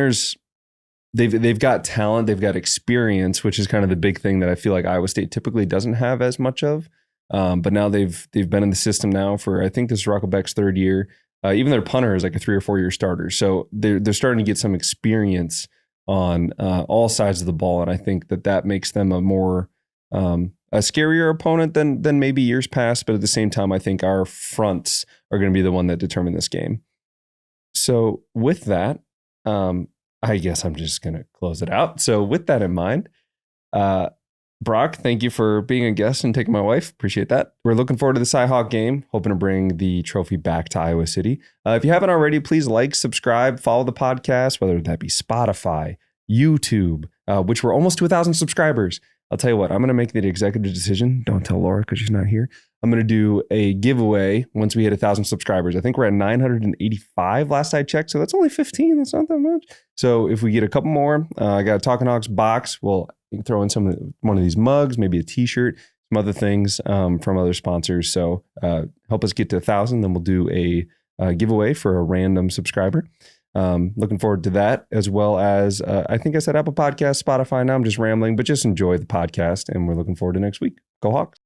they've got talent, they've got experience, which is kind of the big thing that I feel like Iowa State typically doesn't have as much of. But now they've been in the system now for, I think this is Rockelbeck's 3rd year. Even their punter is like a 3 or 4 year starter. So they're starting to get some experience on all sides of the ball. And I think that makes them a more a scarier opponent than maybe years past. But at the same time, I think our fronts are going to be the one that determine this game. So with that, I guess I'm just going to close it out. So with that in mind, Brock, thank you for being a guest and taking my wife. Appreciate that. We're looking forward to the Cy-Hawk game, hoping to bring the trophy back to Iowa City. If you haven't already, please like, subscribe, follow the podcast, whether that be Spotify, YouTube, which we're almost to 1,000 subscribers. I'll tell you what, I'm going to make the executive decision. Don't tell Laura because she's not here. I'm going to do a giveaway once we hit 1,000 subscribers. I think we're at 985 last I checked. So that's only 15. That's not that much. So if we get a couple more, I got a Talkin Hawks box. We'll throw in one of these mugs, maybe a t-shirt, some other things from other sponsors. So help us get to 1,000. Then we'll do a giveaway for a random subscriber. Looking forward to that, as well as I think I said Apple Podcasts, Spotify. Now I'm just rambling, but just enjoy the podcast, and we're looking forward to next week. Go Hawks.